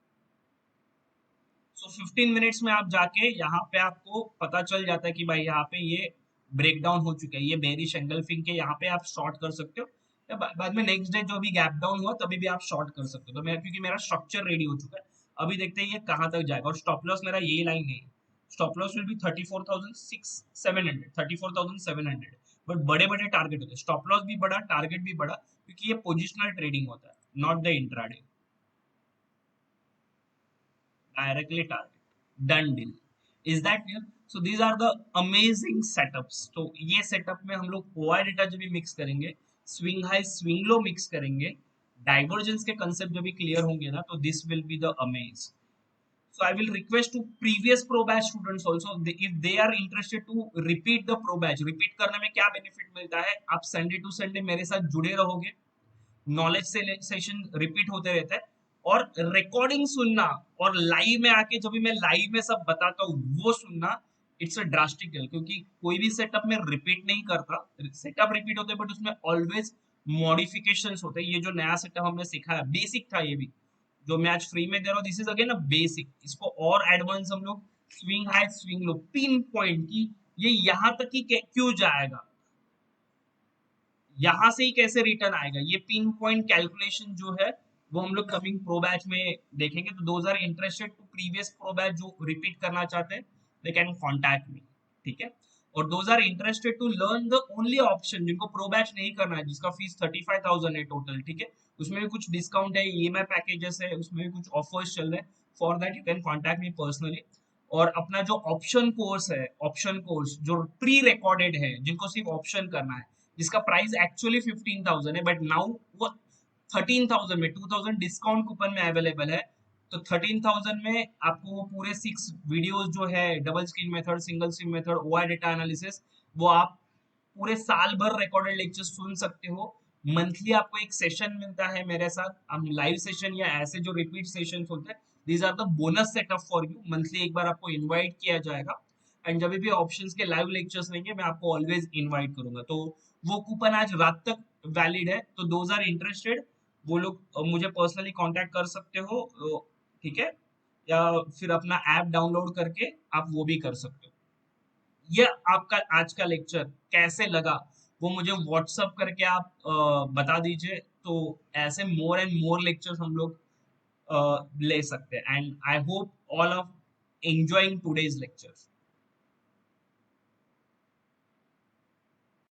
So 15 minutes में आप जाके यहाँ पे आपको पता चल जाता है कि भाई यहाँ पे ये ब्रेक डाउन हो चुका है, ये बेरिश एंगल्फिंग के यहाँ पे आप शॉर्ट कर सकते हो, या बाद में नेक्स्ट डे जो भी गैप डाउन हुआ तभी भी आप शॉर्ट कर सकते हो। तो मैं, क्योंकि मेरा स्ट्रक्चर रेडी हो चुका है, अभी देखते हैं ये कहाँ तक जाएगा। और स्टॉप लॉस मेरा यही लाइन है, stop loss will be 34,700, 34,700। But बड़े बड़े टारगेट होते हैं, स्टॉप लॉस भी बड़ा, टारगेट भी बड़ा, क्योंकि ये पोजिशनल ट्रेडिंग होता है, not the intraday. Directly target, done deal. Is that clear? So these are the amazing setups. तो ये setup में हम लोग OI डेटा जब भी मिक्स करेंगे, swing high swing low mix करेंगे, डाइवर्जेंस के कंसेप्ट जब भी क्लियर होंगे ना, तो this will be the amaze. So I will request to previous pro batch students also, if they are interested to repeat the pro batch, repeat करने में क्या benefit मिलता है, आप Sunday to Sunday मेरे साथ जुड़े रहोगे, नॉलेज से सेशन रिपीट होते रहते हैं, और रिकॉर्डिंग सुनना और लाइव में आके जब भी मैं लाइव में सब बताता हूँ वो सुनना, इट्स अ ड्रास्टिकल, क्योंकि कोई भी सेटअप में रिपीट नहीं करता, सेटअप रिपीट होते हैं बट उसमें ऑलवेज मॉडिफिकेशंस होते हैं। ये जो नया सेटअप हमने सीखा है, बेसिक था ये भी, जो मैं आज फ्री में दे रहा हूँ, this is again a basic. इसको और एडवांस हम लोग swing high swing low, pin point की ये यहाँ तक ही क्यों जाएगा, यहां से ही कैसे रिटर्न आएगा, ये पिन पॉइंट कैलकुलेशन जो है वो हम लोग कमिंग प्रो बैच में देखेंगे। तो those are interested to previous pro batch जो रिपीट करना चाहते हैं, दे कैन कॉन्टैक्ट मी, ठीक है। और those are interested to learn the only option, जिनको प्रो बैच नहीं करना है, जिसका फीस 35,000 है टोटल, ठीक है, उसमें भी कुछ डिस्काउंट है, ईएमआई पैकेजेस है, उसमें भी कुछ ऑफर्स चल रहे हैं, for that you can contact me personally. और अपना जो ऑप्शन कोर्स है, ऑप्शन कोर्स जो प्री रिकॉर्डेड है, जिनको सिर्फ ऑप्शन करना है, जिसका प्राइस एक्चुअली 15,000 है, बट नाउ वो 13,000 में 2,000 डिस्काउंट कूपन में अवेलेबल है। तो 13,000 में आपको वो पूरे 6 वीडियोस जो है, double screen method, single screen method, OI data analysis, वो आप पूरे साल भर रिकॉर्डेड लेक्चर सुन सकते हो। मंथली आपको एक सेशन मिलता है मेरे साथ, हम लाइव सेशन या ऐसे जो रिपीट सेशन होते हैं, these are the bonus setup for you. Monthly एक बार आपको इनवाइट किया जाएगा, एंड जब भी ऑप्शंस के लाइव लेक्चर्स रहेंगे मैं आपको ऑलवेज इनवाइट करूंगा। तो वो कूपन आज रात तक वैलिड है, तो दोज आर इंटरेस्टेड वो लोग मुझे पर्सनली कांटेक्ट कर सकते हो, ठीक है, या फिर अपना ऐप डाउनलोड करके आप वो भी कर सकते हो। ये आपका आज का लेक्चर कैसे लगा वो मुझे व्हाट्सअप करके आप बता दीजिए, तो ऐसे मोर एंड मोर लेक्चर्स हम लोग ले सकते हैं। And I hope all of enjoying today's lecture.